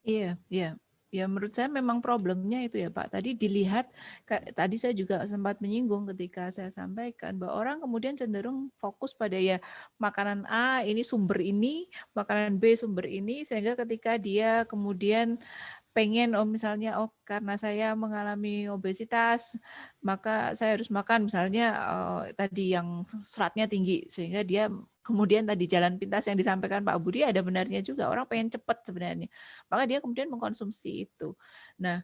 Iya, iya. Ya menurut saya memang problemnya itu ya Pak. Tadi dilihat, tadi saya juga sempat menyinggung ketika saya sampaikan bahwa orang kemudian cenderung fokus pada ya makanan A ini sumber ini, makanan B sumber ini, sehingga ketika dia kemudian pengen misalnya karena saya mengalami obesitas maka saya harus makan misalnya tadi yang seratnya tinggi, sehingga dia kemudian tadi jalan pintas yang disampaikan Pak Budi ada benarnya juga, orang pengen cepat sebenarnya, maka dia kemudian mengkonsumsi itu. Nah,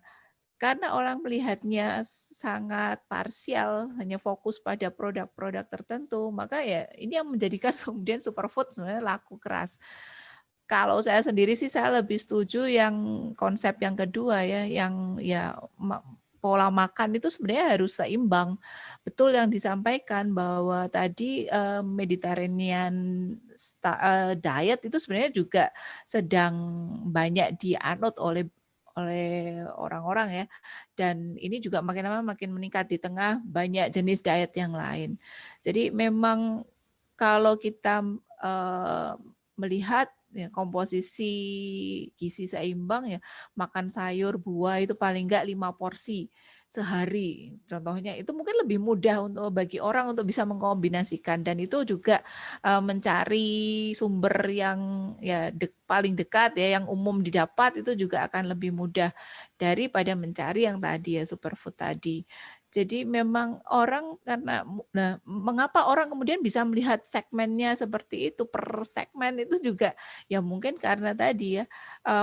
karena orang melihatnya sangat parsial, hanya fokus pada produk-produk tertentu, maka ya ini yang menjadikan kemudian superfood sebenarnya laku keras. Kalau saya sendiri sih saya lebih setuju yang konsep yang kedua ya, yang ya pola makan itu sebenarnya harus seimbang. Betul yang disampaikan bahwa tadi Mediterranean diet itu sebenarnya juga sedang banyak dianut oleh orang-orang ya, dan ini juga makin lama makin meningkat di tengah banyak jenis diet yang lain. Jadi memang kalau kita melihat ya, komposisi gizi seimbang ya, makan sayur buah itu paling enggak 5 porsi sehari. Contohnya itu mungkin lebih mudah untuk bagi orang untuk bisa mengkombinasikan, dan itu juga mencari sumber yang ya paling dekat ya, yang umum didapat itu juga akan lebih mudah daripada mencari yang tadi ya superfood tadi. Jadi memang orang mengapa orang kemudian bisa melihat segmennya seperti itu per segmen itu juga ya mungkin karena tadi ya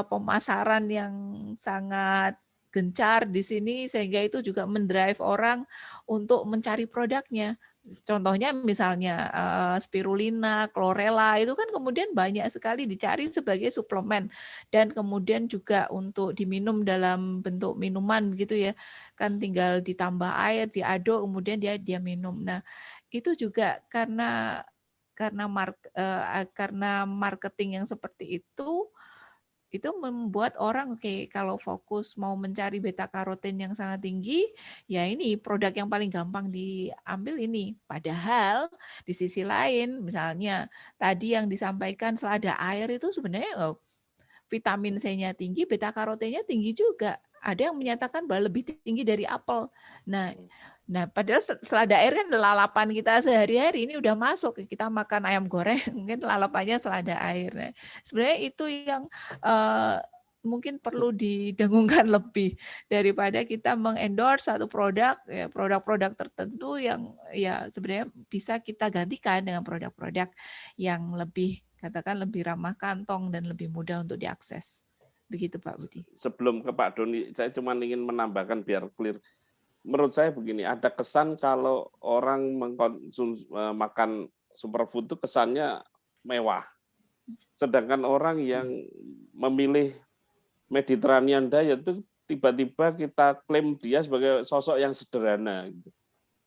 pemasaran yang sangat gencar di sini, sehingga itu juga mendrive orang untuk mencari produknya. Contohnya misalnya spirulina, chlorella itu kan kemudian banyak sekali dicari sebagai suplemen, dan kemudian juga untuk diminum dalam bentuk minuman begitu ya, kan tinggal ditambah air, diaduk kemudian dia minum. Nah itu juga karena marketing yang seperti itu membuat orang kalau fokus mau mencari beta karotin yang sangat tinggi, ya ini produk yang paling gampang diambil ini. Padahal di sisi lain, misalnya tadi yang disampaikan selada air itu sebenarnya vitamin C-nya tinggi, beta karotinnya tinggi juga. Ada yang menyatakan bahwa lebih tinggi dari apel. Nah, padahal selada air kan lalapan kita sehari-hari, ini udah masuk. Kita makan ayam goreng, mungkin lalapannya selada air. Nah, sebenarnya itu yang mungkin perlu didengungkan lebih daripada kita mengendorse satu produk, ya, produk-produk tertentu yang ya sebenarnya bisa kita gantikan dengan produk-produk yang lebih, katakan lebih ramah kantong dan lebih mudah untuk diakses. Begitu Pak Budi. Sebelum ke Pak Doni, saya cuma ingin menambahkan biar clear. Menurut saya begini, ada kesan kalau orang mengkonsumsi makan superfood itu kesannya mewah. Sedangkan orang yang memilih Mediterranean diet itu tiba-tiba kita klaim dia sebagai sosok yang sederhana gitu.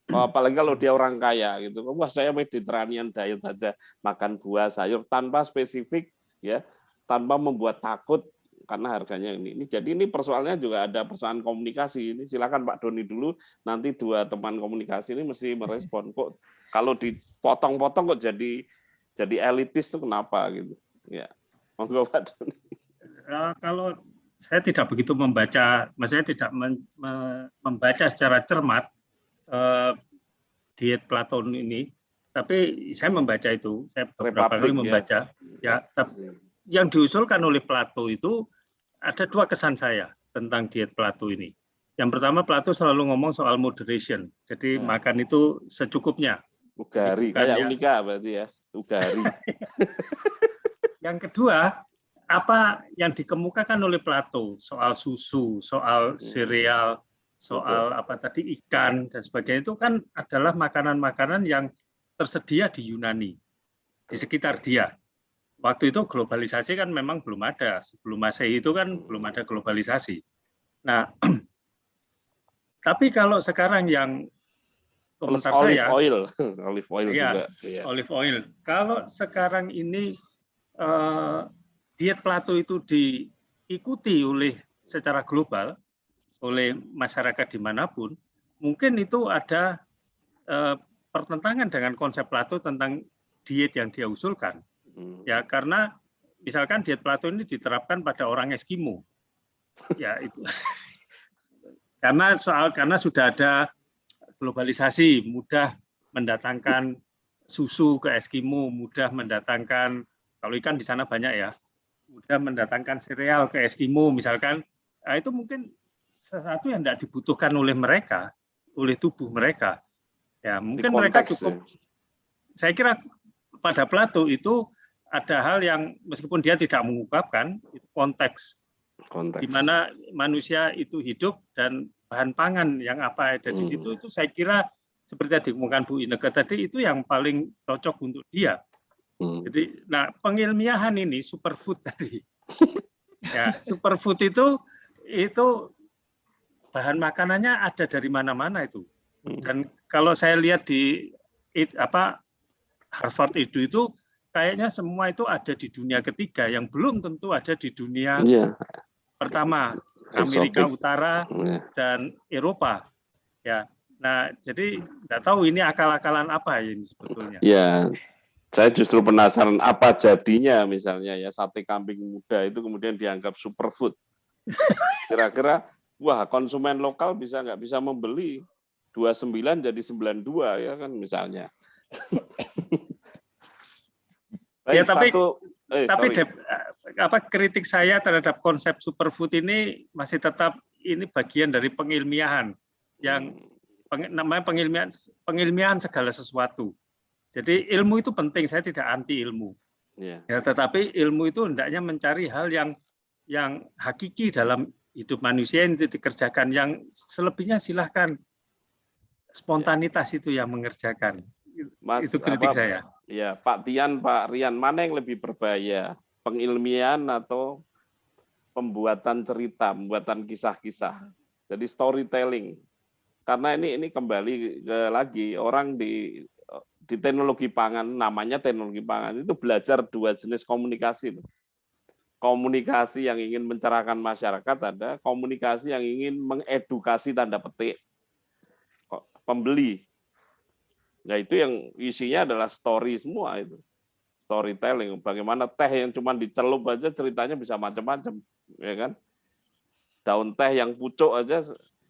Apalagi kalau dia orang kaya gitu. Wah, saya Mediterranean diet saja, makan buah, sayur tanpa spesifik ya, tanpa membuat takut karena harganya ini. Jadi ini persoalannya juga ada persoalan komunikasi. Ini silakan Pak Doni dulu, nanti dua teman komunikasi ini mesti merespon. Kok kalau dipotong-potong kok jadi elitis itu kenapa gitu? Ya, monggo Pak Doni. Kalau saya tidak begitu membaca, maksudnya tidak membaca secara cermat diet Platon ini, tapi saya membaca itu, saya beberapa kali membaca. Ya, yang diusulkan oleh Plato itu ada dua kesan saya tentang diet Plato ini. Yang pertama, Plato selalu ngomong soal moderation, jadi makan itu secukupnya. Ugari, kayak Unika berarti ya, ugari. Yang kedua, apa yang dikemukakan oleh Plato soal susu, soal sereal, soal apa tadi ikan dan sebagainya, itu kan adalah makanan-makanan yang tersedia di Yunani, di sekitar dia. Waktu itu globalisasi kan memang belum ada. Sebelum Masehi itu kan belum ada globalisasi. Nah, tapi kalau sekarang yang komentar saya, olive oil ya, juga. Olive oil. Kalau sekarang ini diet Plato itu diikuti oleh secara global, oleh masyarakat dimanapun, mungkin itu ada pertentangan dengan konsep Plato tentang diet yang dia usulkan. Ya, karena misalkan diet Plato ini diterapkan pada orang Eskimo. Ya, itu. karena sudah ada globalisasi, mudah mendatangkan susu ke Eskimo, mudah mendatangkan, kalau ikan di sana banyak ya, mudah mendatangkan sereal ke Eskimo misalkan. Nah, itu mungkin sesuatu yang tidak dibutuhkan oleh mereka, oleh tubuh mereka. Ya, mungkin mereka cukup. Saya kira pada Plato itu ada hal yang meskipun dia tidak mengungkapkan, itu konteks di mana manusia itu hidup dan bahan pangan yang apa ada di situ, itu saya kira seperti yang dikemukakan Bu Inneke tadi, itu yang paling cocok untuk dia. Jadi, nah, pengilmiahan ini superfood tadi. Ya, superfood itu bahan makanannya ada dari mana-mana itu. Dan kalau saya lihat di Harvard itu kayaknya semua itu ada di dunia ketiga yang belum tentu ada di dunia pertama, Amerika Utara dan Eropa. Ya. Nah, jadi nggak tahu ini akal-akalan apa ini sebetulnya. Ya, saya justru penasaran apa jadinya misalnya ya sate kambing muda itu kemudian dianggap superfood. Kira-kira wah, konsumen lokal nggak bisa membeli 29 jadi 92 ya kan misalnya. Ya, tapi kritik saya terhadap konsep superfood ini masih tetap ini bagian dari pengilmiahan yang namanya pengilmiahan segala sesuatu. Jadi ilmu itu penting, saya tidak anti ilmu. Ya, tetapi ilmu itu hendaknya mencari hal yang hakiki dalam hidup manusia yang dikerjakan, yang selebihnya silahkan spontanitas itu yang mengerjakan. Itu kritik saya. Ya, Pak Tian, Pak Rian, mana yang lebih berbahaya? Pengilmian atau pembuatan cerita, pembuatan kisah-kisah. Jadi storytelling. Karena ini kembali lagi orang di teknologi pangan, namanya teknologi pangan itu belajar dua jenis komunikasi. Komunikasi yang ingin mencerahkan masyarakat, ada komunikasi yang ingin mengedukasi tanda petik pembeli. Nah, itu yang isinya adalah story semua itu. Storytelling, bagaimana teh yang cuma dicelup aja ceritanya bisa macam-macam, ya kan? Daun teh yang pucuk aja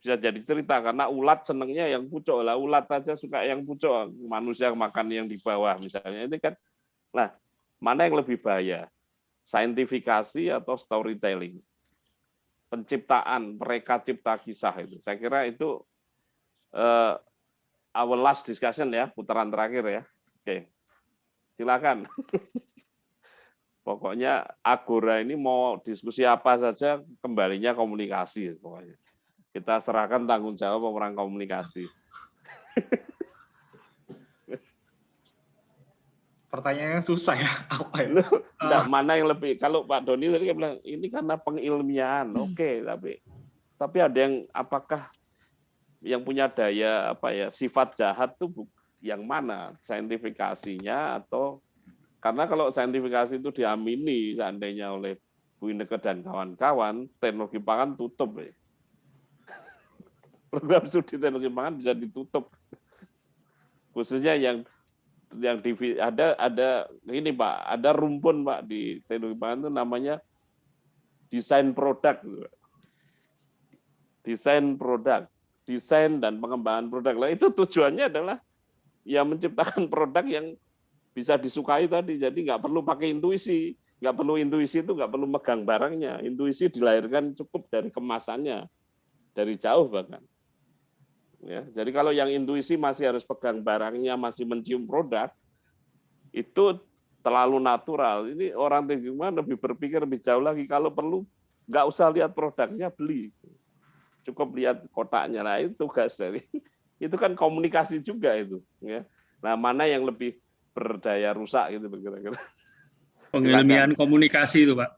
bisa jadi cerita karena ulat senengnya yang pucuk lah, ulat aja suka yang pucuk, manusia makan yang di bawah misalnya. Itu kan. Nah, mana yang lebih bahaya? Saintifikasi atau storytelling? Penciptaan, mereka cipta kisah itu. Saya kira itu our last discussion ya, putaran terakhir ya. Oke, silakan. Pokoknya Agora ini mau diskusi apa saja, kembalinya komunikasi. Pokoknya kita serahkan tanggung jawab orang komunikasi. Pertanyaannya susah ya, apa itu? Mana yang lebih? Kalau Pak Doni tadi bilang ini karena pengilmiahan, oke, tapi ada yang apakah yang punya daya sifat jahat tuh yang mana? Saintifikasinya atau karena kalau saintifikasi itu diamini seandainya oleh Bu Inneke dan kawan-kawan, teknologi pangan tutup ya. Program studi teknologi pangan bisa ditutup. Khususnya yang ada ini Pak, ada rumpun Pak di teknologi pangan itu namanya desain produk. Desain produk. Desain dan pengembangan produk. Lah itu tujuannya adalah ya menciptakan produk yang bisa disukai tadi. Jadi nggak perlu pakai intuisi. Nggak perlu intuisi itu nggak perlu megang barangnya. Intuisi dilahirkan cukup dari kemasannya. Dari jauh bahkan. Ya, jadi kalau yang intuisi masih harus pegang barangnya, masih mencium produk, itu terlalu natural. Ini orang gimana lebih berpikir lebih jauh lagi. Kalau perlu nggak usah lihat produknya, beli. Cukup lihat kotaknya. Nah, itu tugas dari itu kan komunikasi juga itu. Ya. Nah, mana yang lebih berdaya rusak gitu kira-kira. Pengilmian komunikasi itu Pak.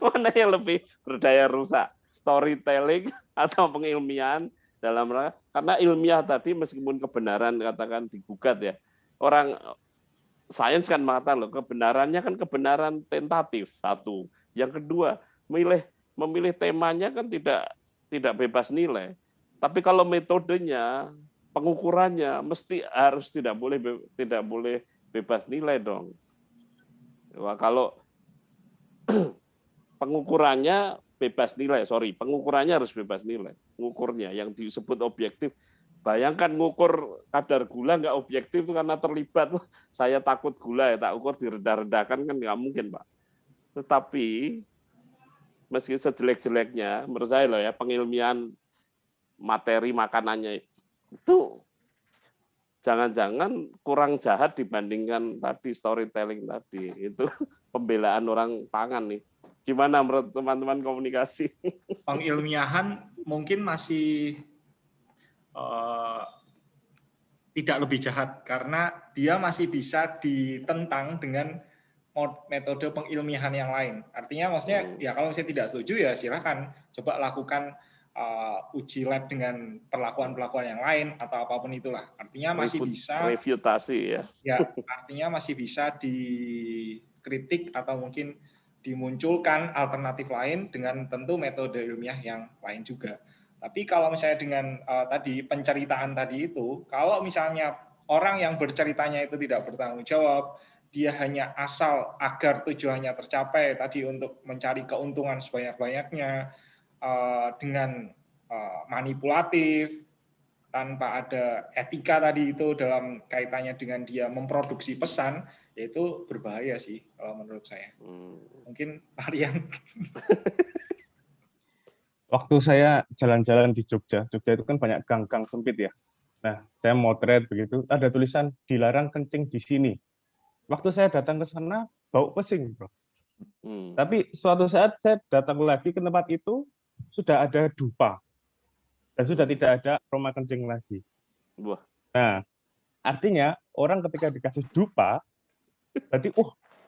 Mana yang lebih berdaya rusak? Storytelling atau pengilmian dalam rangka karena ilmiah tadi meskipun kebenaran katakan digugat ya orang sains kan mengatakan loh kebenarannya kan kebenaran tentatif satu yang kedua memilih temanya kan tidak bebas nilai. Tapi kalau metodenya, pengukurannya mesti harus tidak boleh bebas nilai dong. Wah, kalau pengukurannya pengukurannya harus bebas nilai. Pengukurnya yang disebut objektif. Bayangkan ngukur kadar gula nggak objektif itu karena terlibat. Saya takut gula ya, tak ukur direndah-rendahkan kan nggak mungkin, Pak. Tetapi meski sejelek-jeleknya, menurut saya loh ya, pengilmian materi makanannya itu jangan-jangan kurang jahat dibandingkan tadi storytelling tadi. Itu pembelaan orang pangan nih. Gimana menurut teman-teman komunikasi? Pengilmiahan mungkin masih tidak lebih jahat karena dia masih bisa ditentang dengan metode pengilmiahan yang lain. Artinya maksudnya ya kalau misalnya tidak setuju ya silakan coba lakukan uji lab dengan perlakuan-perlakuan yang lain atau apapun itulah. Artinya masih bisa refutasi ya. Ya, artinya masih bisa dikritik atau mungkin dimunculkan alternatif lain dengan tentu metode ilmiah yang lain juga. Tapi kalau misalnya dengan tadi penceritaan tadi itu, kalau misalnya orang yang berceritanya itu tidak bertanggung jawab, dia hanya asal agar tujuannya tercapai tadi untuk mencari keuntungan sebanyak-banyaknya dengan manipulatif, tanpa ada etika tadi itu dalam kaitannya dengan dia memproduksi pesan, yaitu berbahaya sih kalau menurut saya. Mungkin Marian. Waktu saya jalan-jalan di Jogja itu kan banyak gang-gang sempit ya. Nah, saya motret begitu, ada tulisan dilarang kencing di sini. Waktu saya datang ke sana, bau pesing, bro. Tapi suatu saat saya datang lagi ke tempat itu, sudah ada dupa. Dan sudah tidak ada aroma kencing lagi. Wah. Nah, artinya orang ketika dikasih dupa, berarti,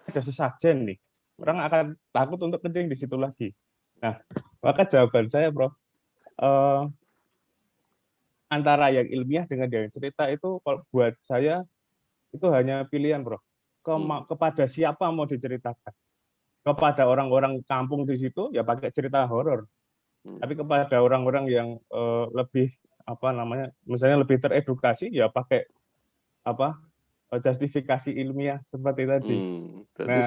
ada sesajen nih. Orang akan takut untuk kencing di situ lagi. Nah, maka jawaban saya, Prof, antara yang ilmiah dengan yang cerita itu, kalau buat saya itu hanya pilihan, Prof. Kepada siapa mau diceritakan? Kepada orang-orang kampung di situ, ya pakai cerita horor. Tapi kepada orang-orang yang lebih misalnya lebih teredukasi, ya pakai justifikasi ilmiah seperti tadi. Berarti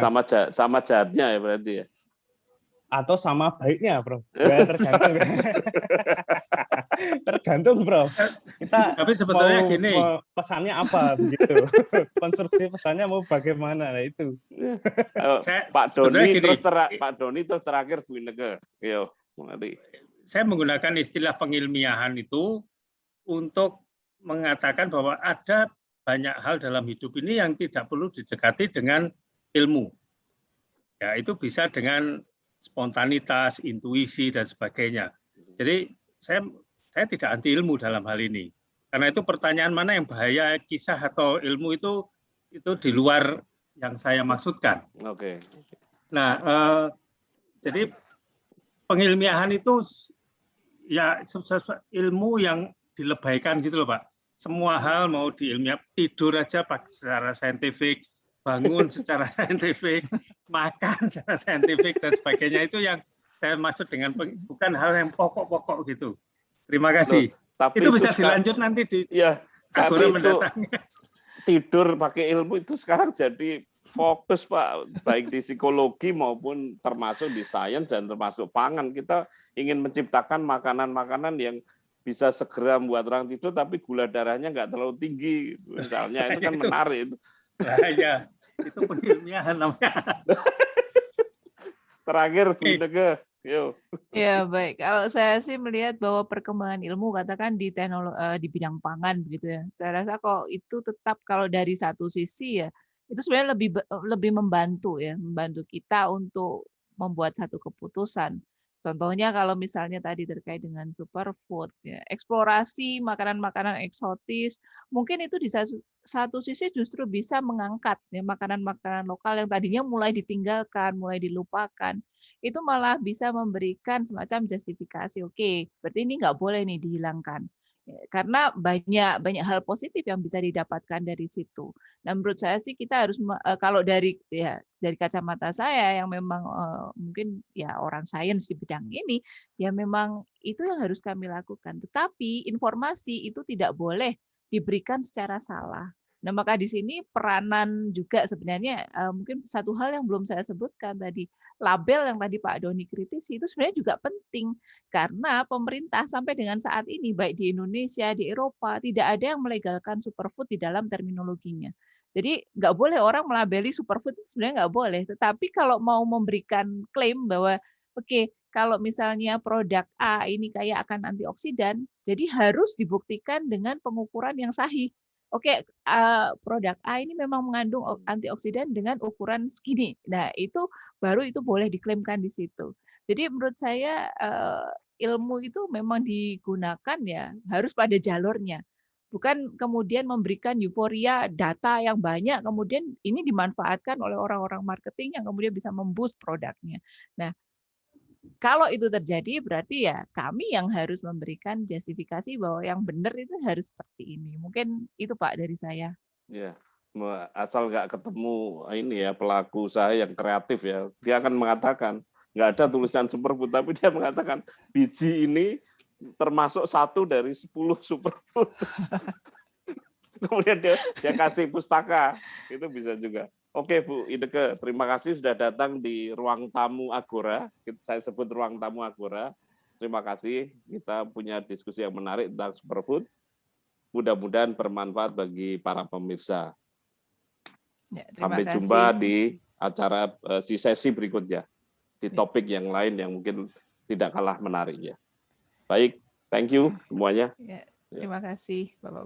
sama jahatnya ya berarti ya. Atau sama baiknya, Bro. Ya, tergantung, Bro. Tapi sebetulnya gini, pesannya apa begitu? Konstruksi pesannya mau bagaimana? Nah, itu. Pak Doni terus terakhir Bu Inneke. Yo, mari. Saya menggunakan istilah pengilmiahan itu untuk mengatakan bahwa ada banyak hal dalam hidup ini yang tidak perlu didekati dengan ilmu. Ya, itu bisa dengan spontanitas, intuisi, dan sebagainya. Jadi saya tidak anti ilmu dalam hal ini. Karena itu pertanyaan mana yang bahaya, kisah atau ilmu itu di luar yang saya maksudkan. Oke. Nah, jadi pengilmiahan itu ya ilmu yang dilebaikan gitu loh, Pak. Semua hal mau diilmiah, tidur aja secara saintifik, bangun secara saintifik, makan secara saintifik, dan sebagainya. Itu yang saya maksud dengan bukan hal yang pokok-pokok gitu. Terima kasih. Tapi itu bisa dilanjut nanti di Agora mendatang. Tidur pakai ilmu itu sekarang jadi fokus, Pak, baik di psikologi maupun termasuk di sains dan termasuk pangan. Kita ingin menciptakan makanan-makanan yang bisa segera membuat orang tidur, tapi gula darahnya nggak terlalu tinggi, misalnya. Itu kan menarik. Itu. Nah, ya, itu pengilmiahan namanya. Terakhir, Bu Inneke. Yo. Ya, baik. Kalau saya sih melihat bahwa perkembangan ilmu katakan di teknologi di bidang pangan begitu ya. Saya rasa kok itu tetap kalau dari satu sisi ya itu sebenarnya lebih membantu kita untuk membuat satu keputusan. Contohnya kalau misalnya tadi terkait dengan superfood, ya, eksplorasi makanan-makanan eksotis, mungkin itu di satu sisi justru bisa mengangkat ya, makanan-makanan lokal yang tadinya mulai ditinggalkan, mulai dilupakan, itu malah bisa memberikan semacam justifikasi. Oke, berarti ini nggak boleh nih dihilangkan. Karena banyak hal positif yang bisa didapatkan dari situ. Nah, menurut saya sih kita harus kalau dari kacamata saya yang memang mungkin ya orang sains di bidang ini, ya memang itu yang harus kami lakukan. Tetapi informasi itu tidak boleh diberikan secara salah. Nah, maka di sini peranan juga sebenarnya mungkin satu hal yang belum saya sebutkan tadi, label yang tadi Pak Doni kritisi itu sebenarnya juga penting. Karena pemerintah sampai dengan saat ini, baik di Indonesia, di Eropa, tidak ada yang melegalkan superfood di dalam terminologinya. Jadi nggak boleh orang melabeli superfood itu sebenarnya nggak boleh. Tetapi kalau mau memberikan klaim bahwa oke, kalau misalnya produk A ini kayak akan antioksidan, jadi harus dibuktikan dengan pengukuran yang sahih. Oke, produk A ini memang mengandung antioksidan dengan ukuran segini. Nah, itu baru itu boleh diklaimkan di situ. Jadi menurut saya ilmu itu memang digunakan ya harus pada jalurnya. Bukan kemudian memberikan euforia data yang banyak, kemudian ini dimanfaatkan oleh orang-orang marketing yang kemudian bisa memboost produknya. Nah, kalau itu terjadi berarti ya kami yang harus memberikan justifikasi bahwa yang benar itu harus seperti ini. Mungkin itu Pak dari saya. Ya, asal nggak ketemu ini ya pelaku usaha yang kreatif ya, dia akan mengatakan nggak ada tulisan superfood, tapi dia mengatakan biji ini termasuk 1 dari 10 superfood. Kemudian dia kasih pustaka, itu bisa juga. Oke Bu Inneke, terima kasih sudah datang di ruang tamu Agora. Saya sebut ruang tamu Agora. Terima kasih, kita punya diskusi yang menarik tentang superfood. Mudah-mudahan bermanfaat bagi para pemirsa. Ya, Sampai kasih. Jumpa di acara di sesi berikutnya, di topik yang lain yang mungkin tidak kalah menariknya. Baik, thank you semuanya. Ya, terima kasih Bapak.